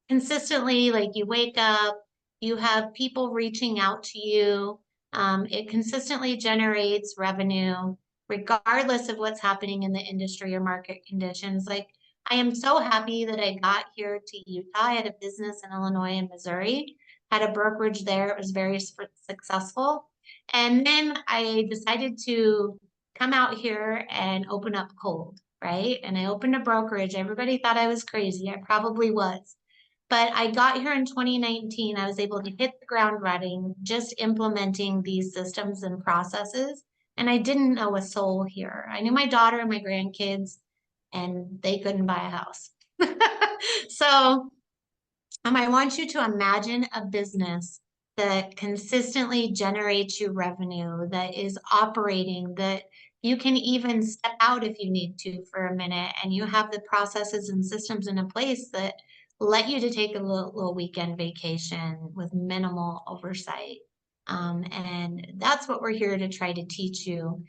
consistently, like you wake up, you have people reaching out to you, it consistently generates revenue, regardless of what's happening in the industry or market conditions. Like, I am so happy that I got here to Utah. I had a business in Illinois and Missouri, had a brokerage there. It was very successful. And then I decided to come out here and open up cold, right? And I opened a brokerage. Everybody thought I was crazy. I probably was. But I got here in 2019. I was able to hit the ground running, just implementing these systems and processes. And I didn't know a soul here. I knew my daughter and my grandkids, and they couldn't buy a house. So I want you to imagine a business that consistently generates you revenue, that is operating, that you can even step out if you need to for a minute, and you have the processes and systems in a place that let you to take a little weekend vacation with minimal oversight. And that's what we're here to try to teach you.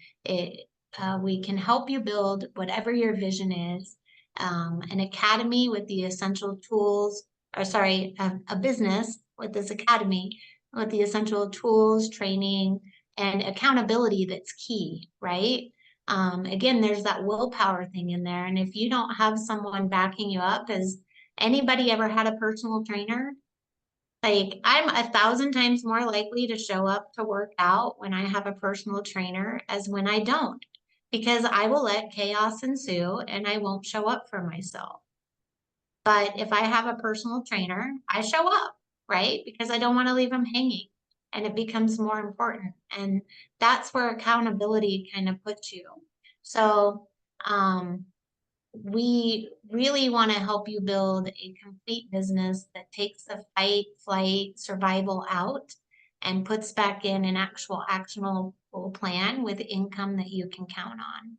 We can help you build whatever your vision is, an academy with the essential tools, or sorry, a business with this academy with the essential tools, training, and accountability that's key, right? Again, there's that willpower thing in there. And if you don't have someone backing you up, has anybody ever had a personal trainer? Like, I'm 1,000 times more likely to show up to work out when I have a personal trainer as when I don't, because I will let chaos ensue and I won't show up for myself. But if I have a personal trainer, I show up, right? Because I don't want to leave them hanging, and it becomes more important. And that's where accountability kind of puts you. So we really want to help you build a complete business that takes the fight, flight, survival out and puts back in an actual actionable plan with income that you can count on.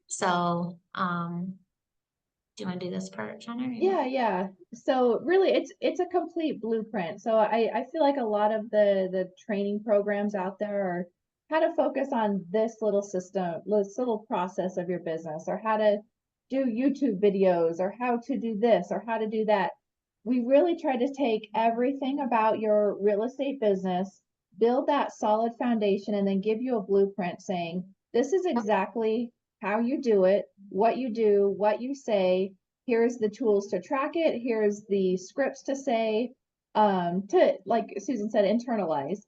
So do you want to do this part, Jenna? Yeah. So really it's a complete blueprint. So I feel like a lot of the training programs out there are how to focus on this little system, this little process of your business, or how to do YouTube videos, or how to do this, or how to do that. We really try to take everything about your real estate business build that solid foundation and then give you a blueprint saying, this is exactly how you do it, what you say, here's the tools to track it, here's the scripts to say, to, like Susan said, internalize.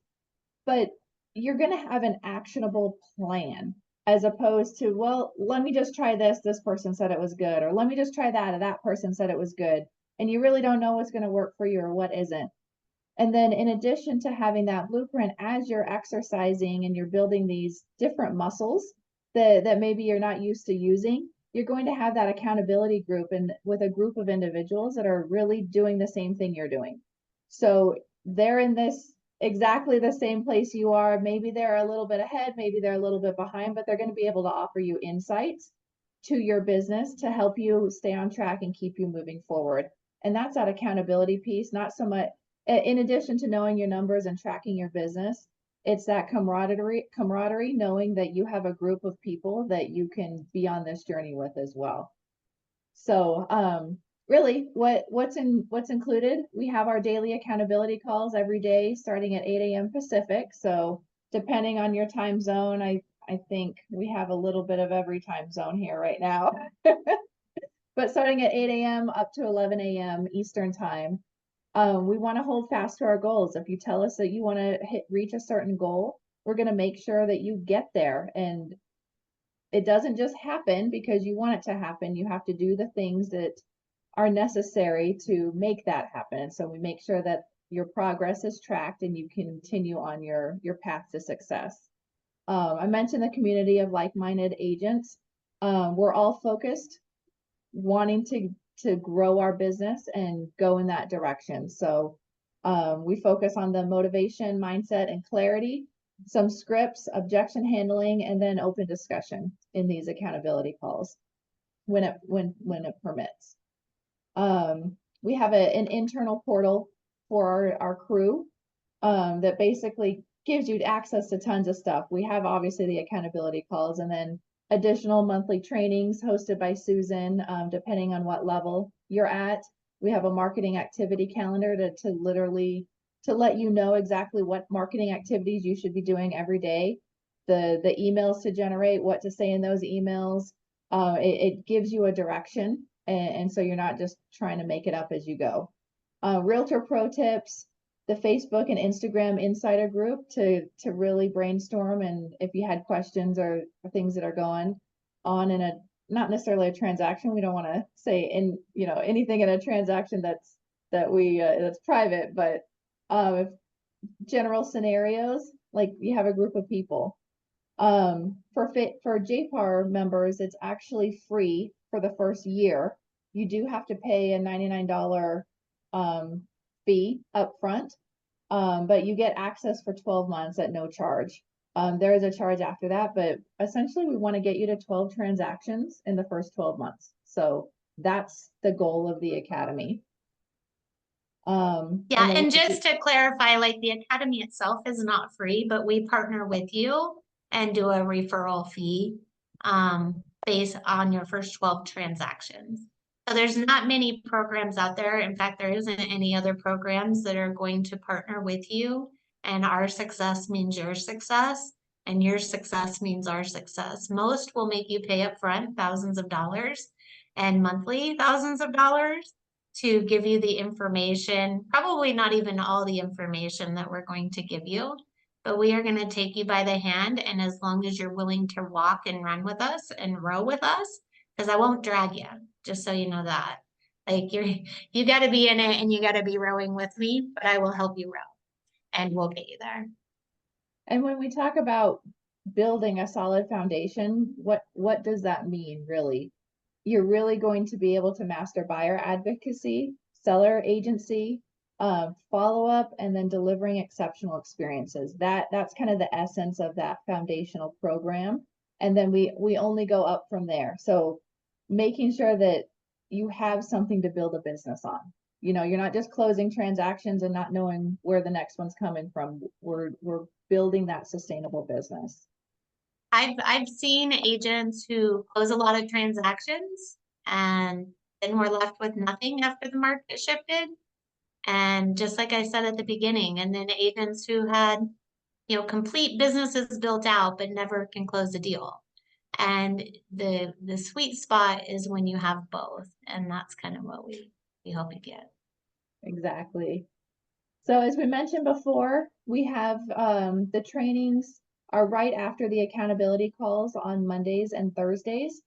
But you're going to have an actionable plan as opposed to, well, let me just try this. This person said it was good, or let me just try that. That person said it was good. And you really don't know what's going to work for you or what isn't. And then in addition to having that blueprint, as you're exercising and you're building these different muscles that maybe you're not used to using, you're going to have that accountability group and with a group of individuals that are really doing the same thing you're doing. So they're in this exactly the same place you are. Maybe they're a little bit ahead, maybe they're a little bit behind, but they're going to be able to offer you insights to your business to help you stay on track and keep you moving forward. And that's that accountability piece, not so much in addition to knowing your numbers and tracking your business, it's that camaraderie, knowing that you have a group of people that you can be on this journey with as well. So really what's included, we have our daily accountability calls every day starting at 8 a.m. Pacific. So depending on your time zone, I think we have a little bit of every time zone here right now. But starting at 8 a.m. up to 11 a.m. Eastern time. We want to hold fast to our goals. If you tell us that you want to reach a certain goal, we're going to make sure that you get there. And it doesn't just happen because you want it to happen. You have to do the things that are necessary to make that happen. And so we make sure that your progress is tracked and you continue on your path to success. I mentioned the community of like-minded agents. We're all focused, wanting to grow our business and go in that direction. So we focus on the motivation, mindset, and clarity, some scripts, objection handling, and then open discussion in these accountability calls when it permits. We have an internal portal for our crew that basically gives you access to tons of stuff. We have obviously the accountability calls and then additional monthly trainings hosted by Susan, depending on what level you're at. We have a marketing activity calendar to literally to let you know exactly what marketing activities you should be doing every day, the emails to generate, what to say in those emails. It gives you a direction, and so you're not just trying to make it up as you go. Realtor pro tips, the Facebook and Instagram insider group to really brainstorm, and if you had questions or things that are going on in a not necessarily a transaction, we don't want to say anything in a transaction that's private, but if general scenarios, like you have a group of people. For JPAR members, it's actually free for the first year. You do have to pay a $99 fee up front, but you get access for 12 months at no charge. There is a charge after that, but essentially we want to get you to 12 transactions in the first 12 months. So that's the goal of the Academy. Yeah, and just to clarify, like the Academy itself is not free, but we partner with you and do a referral fee based on your first 12 transactions. So there's not many programs out there. In fact, there isn't any other programs that are going to partner with you. And our success means your success, and your success means our success. Most will make you pay up front thousands of dollars and monthly thousands of dollars to give you the information, probably not even all the information that we're going to give you, but we are going to take you by the hand. And as long as you're willing to walk and run with us and row with us, because I won't drag you, just so you know that. Like you got to be in it and you got to be rowing with me, but I will help you row and we'll get you there. And when we talk about building a solid foundation, what does that mean really? You're really going to be able to master buyer advocacy, seller agency, follow-up, and then delivering exceptional experiences. That's kind of the essence of that foundational program. And then we only go up from there. So making sure that you have something to build a business on. You're not just closing transactions and not knowing where the next one's coming from. We're building that sustainable business. I've seen agents who close a lot of transactions and then we're left with nothing after the market shifted. And just like I said at the beginning, and then agents who had complete businesses built out, but never can close a deal. And the sweet spot is when you have both. And that's kind of what we hope you get. Exactly. So as we mentioned before, we have the trainings are right after the accountability calls on Mondays and Thursdays,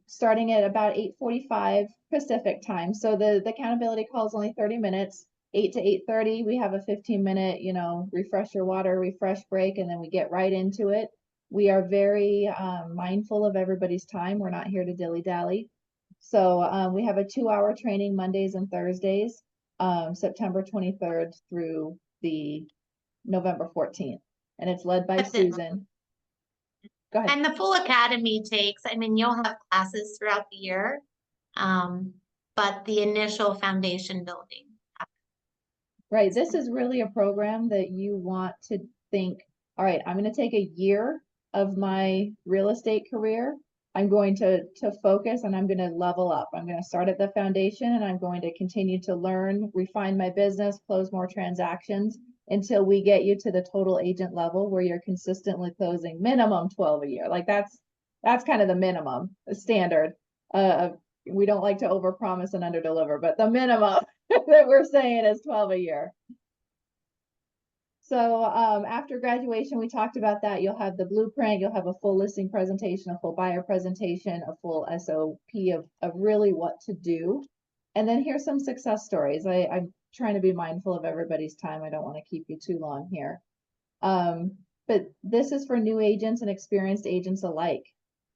starting at about 8:45 Pacific time. So the accountability call is only 30 minutes, 8 to 8:30. We have a 15-minute, refresh your water, refresh break, and then we get right into it. We are very mindful of everybody's time. We're not here to dilly-dally. So we have a 2-hour training Mondays and Thursdays, September 23rd through the November 14th. And it's led by Susan. Go ahead. And the full academy takes, you'll have classes throughout the year, but the initial foundation building. Right. This is really a program that you want to think, all right, I'm going to take a year of my real estate career. I'm going to focus and I'm going to level up. I'm going to start at the foundation and I'm going to continue to learn, refine my business, close more transactions until we get you to the total agent level where you're consistently closing minimum 12 a year. Like that's kind of the minimum, the standard. We don't like to overpromise and underdeliver, but the minimum that we're saying is 12 a year. So after graduation, we talked about that. You'll have the blueprint, you'll have a full listing presentation, a full buyer presentation, a full SOP of really what to do. And then here's some success stories. I'm trying to be mindful of everybody's time. I don't want to keep you too long here. But this is for new agents and experienced agents alike.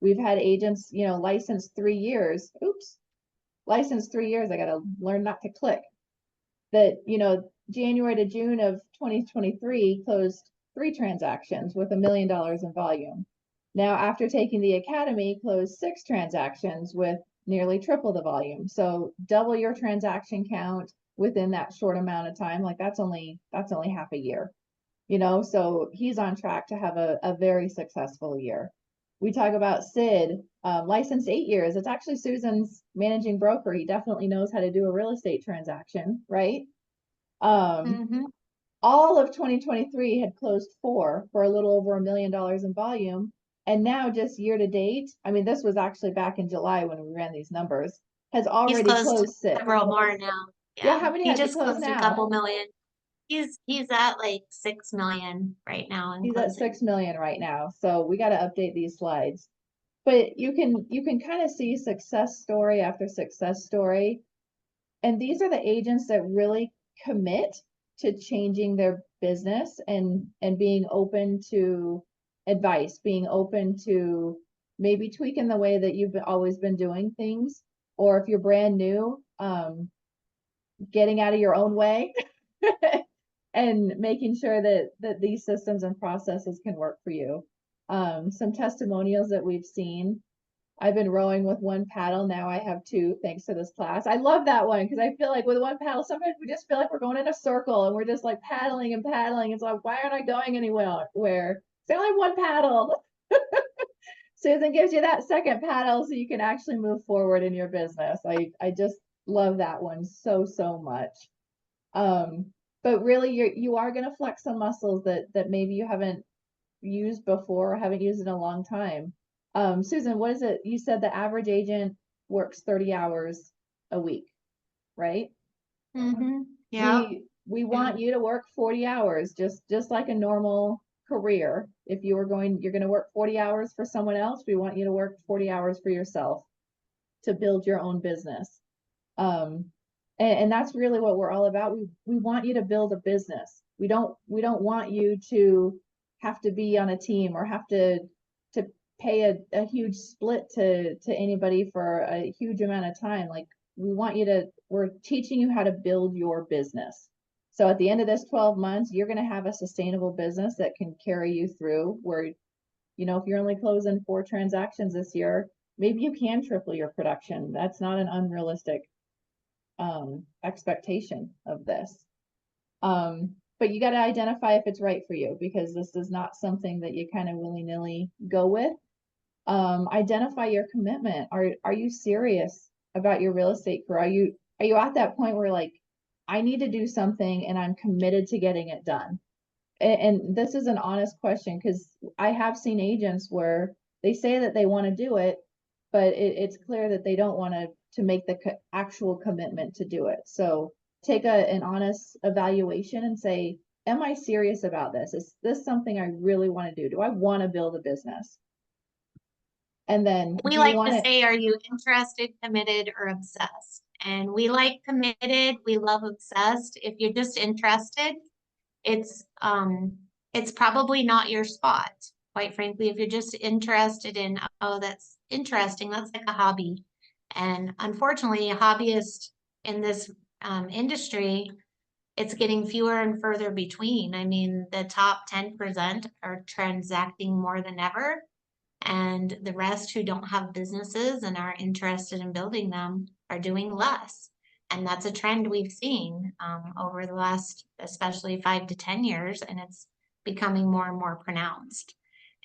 We've had agents, licensed 3 years. Oops, licensed 3 years. I got to learn not to click. That, January to June of 2023 closed 3 transactions with $1 million in volume. Now, after taking the academy, closed 6 transactions with nearly triple the volume. So double your transaction count within that short amount of time. Like that's only half a year, so he's on track to have a very successful year. We talk about Sid, licensed 8 years. It's actually Susan's managing broker. He definitely knows how to do a real estate transaction, right? All of 2023 had closed 4 for a little over $1 million in volume. And now just year to date, this was actually back in July when we ran these numbers, has already closed 6. Several more now. Yeah, how many he has just he closed closed now? A couple million. He's at like 6 million right now. He's at 6 million right now. So we got to update these slides. But you can kind of see success story after success story. And these are the agents that really commit to changing their business and being open to advice, being open to maybe tweaking the way that you've always been doing things, or if you're brand new, getting out of your own way and making sure that these systems and processes can work for you. Some testimonials that we've seen. I've been rowing with 1 paddle. Now I have 2 thanks to this class. I love that one because I feel like with 1 paddle, sometimes we just feel like we're going in a circle and we're just like paddling and paddling. It's like, why aren't I going anywhere? It's only 1 paddle. Susan gives you that second paddle so you can actually move forward in your business. I just love that one so much. But really you are going to flex some muscles that maybe you haven't used before or haven't used in a long time. Susan, what is it? You said the average agent works 30 hours a week, right? Yeah. We want you to work 40 hours, just like a normal career. If you're going to work 40 hours for someone else, we want you to work 40 hours for yourself to build your own business. And that's really what we're all about. We want you to build a business. We don't want you to have to be on a team or have to pay a huge split to anybody for a huge amount of time. Like we're teaching you how to build your business. So at the end of this 12 months, you're going to have a sustainable business that can carry you through where, if you're only closing 4 transactions this year, maybe you can triple your production. That's not an unrealistic expectation of this. But you got to identify if it's right for you, because this is not something that you kind of willy-nilly go with. Identify your commitment. Are you serious about your real estate career? Are you at that point where like, I need to do something and I'm committed to getting it done? and this is an honest question, because I have seen agents where they say that they want to do it, but it's clear that they don't want to make the actual commitment to do it. So take an honest evaluation and say, am I serious about this? Is this something I really want to do? Do I want to build a business? And then do We you like want to say, are you interested, committed, or obsessed? And we like committed, we love obsessed. If you're just interested, it's probably not your spot. Quite frankly, if you're just interested in, oh, that's interesting, that's like a hobby. And unfortunately, hobbyists in this industry, it's getting fewer and further between. I mean, the top 10% are transacting more than ever. And the rest who don't have businesses and are interested in building them are doing less. And that's a trend we've seen over the last, especially 5 to 10 years, and it's becoming more and more pronounced.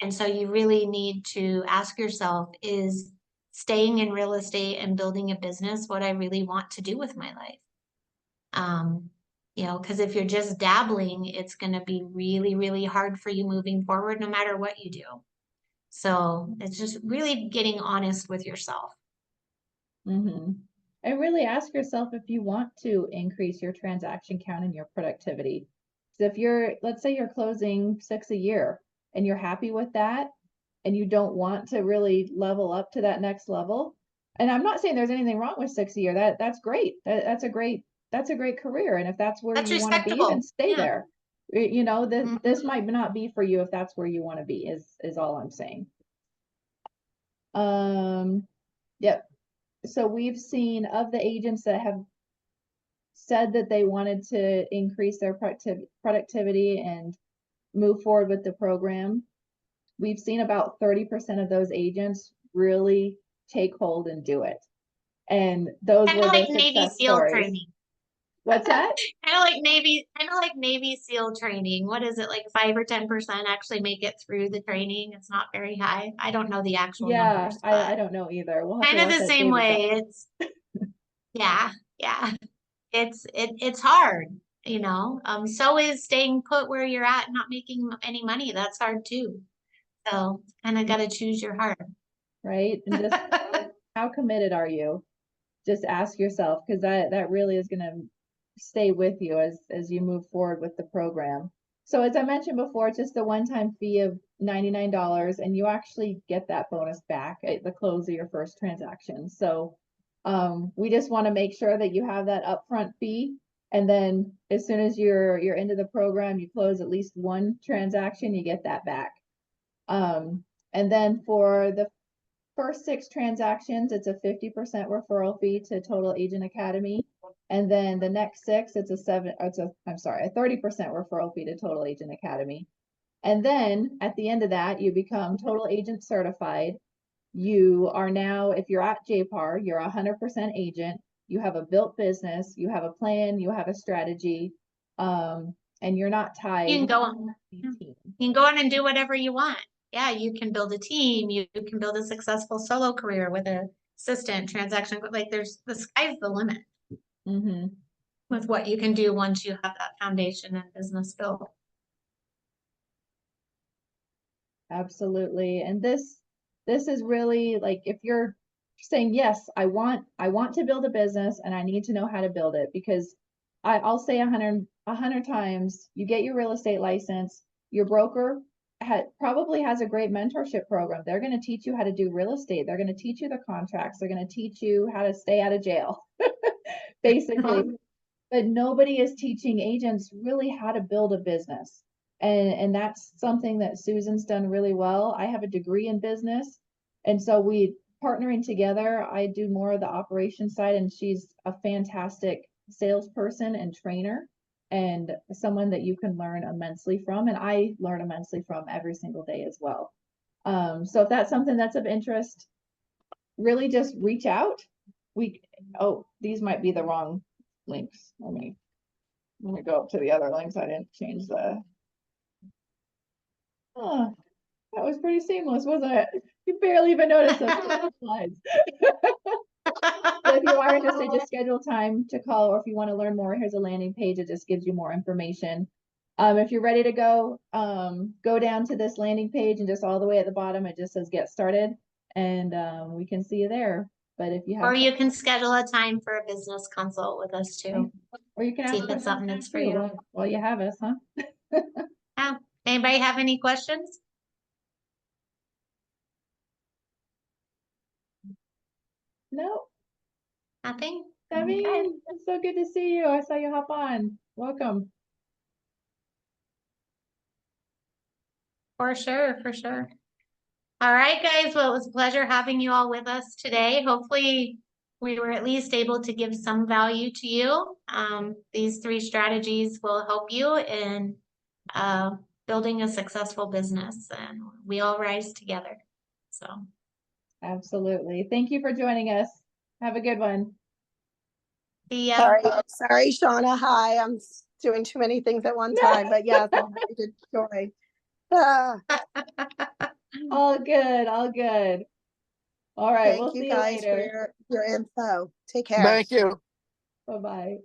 And so you really need to ask yourself, is staying in real estate and building a business what I really want to do with my life? You know, because if you're just dabbling, it's going to be really, really hard for you moving forward, no matter what you do. So it's just really getting honest with yourself. And really ask yourself if you want to increase your transaction count and your productivity. So if let's say you're closing 6 a year and you're happy with that, and you don't want to really level up to that next level. And I'm not saying there's anything wrong with 6 a year. That's great. That's a great career. And if that's where That's you want to be, then respectable. stay Yeah. there. You know, this Mhm. might not be for you if that's where you want to be, is all I'm saying. Yep. So we've seen, of the agents that have said that they wanted to increase their productivity and move forward with the program, we've seen about 30% of those agents really take hold and do it. And those Kind were of the like Navy success SEAL stories. training. What's that? Kind of like Navy SEAL training. What is it, like 5 or 10% actually make it through the training? It's not very high. I don't know the actual Yeah, numbers, I but don't know either. We'll have to kind of let the that same David way. go. It's yeah. It's hard, you know. So is staying put where you're at, not making any money. That's hard too. So kind of got to choose your heart. Right? And just how committed are you? Just ask yourself, because that really is going to stay with you as you move forward with the program. So as I mentioned before, it's just a one-time fee of $99, and you actually get that bonus back at the close of your first transaction. So we just want to make sure that you have that upfront fee, and then as soon as you're into the program, you close at least one transaction, you get that back. And then for the first 6 transactions, it's a 50% referral fee to Total Agent Academy. And then the next 6, it's a 30% referral fee to Total Agent Academy. And then at the end of that, you become Total Agent certified. You are now, if you're at JPAR, you're 100% agent. You have a built business, you have a plan, you have a strategy, and you're not tied. You can go on. You can go on and do whatever you want. Yeah, you can build a team. You can build a successful solo career with an assistant transaction. Like the sky's the limit with what you can do once you have that foundation and business built. Absolutely. And this is really like, if you're saying, yes, I want to build a business and I need to know how to build it, because I'll say 100 times, you get your real estate license, your broker probably has a great mentorship program. They're going to teach you how to do real estate. They're going to teach you the contracts. They're going to teach you how to stay out of jail, basically. But nobody is teaching agents really how to build a business. And that's something that Susan's done really well. I have a degree in business. And so we partnering together, I do more of the operation side, and she's a fantastic salesperson and trainer, and someone that you can learn immensely from. And I learn immensely from every single day as well. So if that's something that's of interest, really just reach out. These might be the wrong links. Let me go up to the other links. I didn't change the. Oh, that was pretty seamless, wasn't it? You barely even noticed those slides. So if you are interested, just schedule time to call, or if you want to learn more, here's a landing page. It just gives you more information. If you're ready to go, go down to this landing page and just all the way at the bottom, it just says get started, and we can see you there. But if you have, Or you can schedule a time for a business consult with us too. or you can See ask if it's questions something now that's for too, you. while you have us, huh? Yeah. Anybody have any questions? No, Nothing? Debbie, Okay. it's so good to see you. I saw you hop on. Welcome. For sure, for sure. All right, guys. Well, it was a pleasure having you all with us today. Hopefully, we were at least able to give some value to you. These 3 strategies will help you in building a successful business, and we all rise together. So, Absolutely. Thank you for joining us. Have a good one. see ya. Sorry, Shauna. Hi, I'm doing too many things at one time, but yes, I'm happy to join. Ah, All good, all good. All right, we'll thank you see you guys for later. your info. Take care. Thank you. Bye-bye.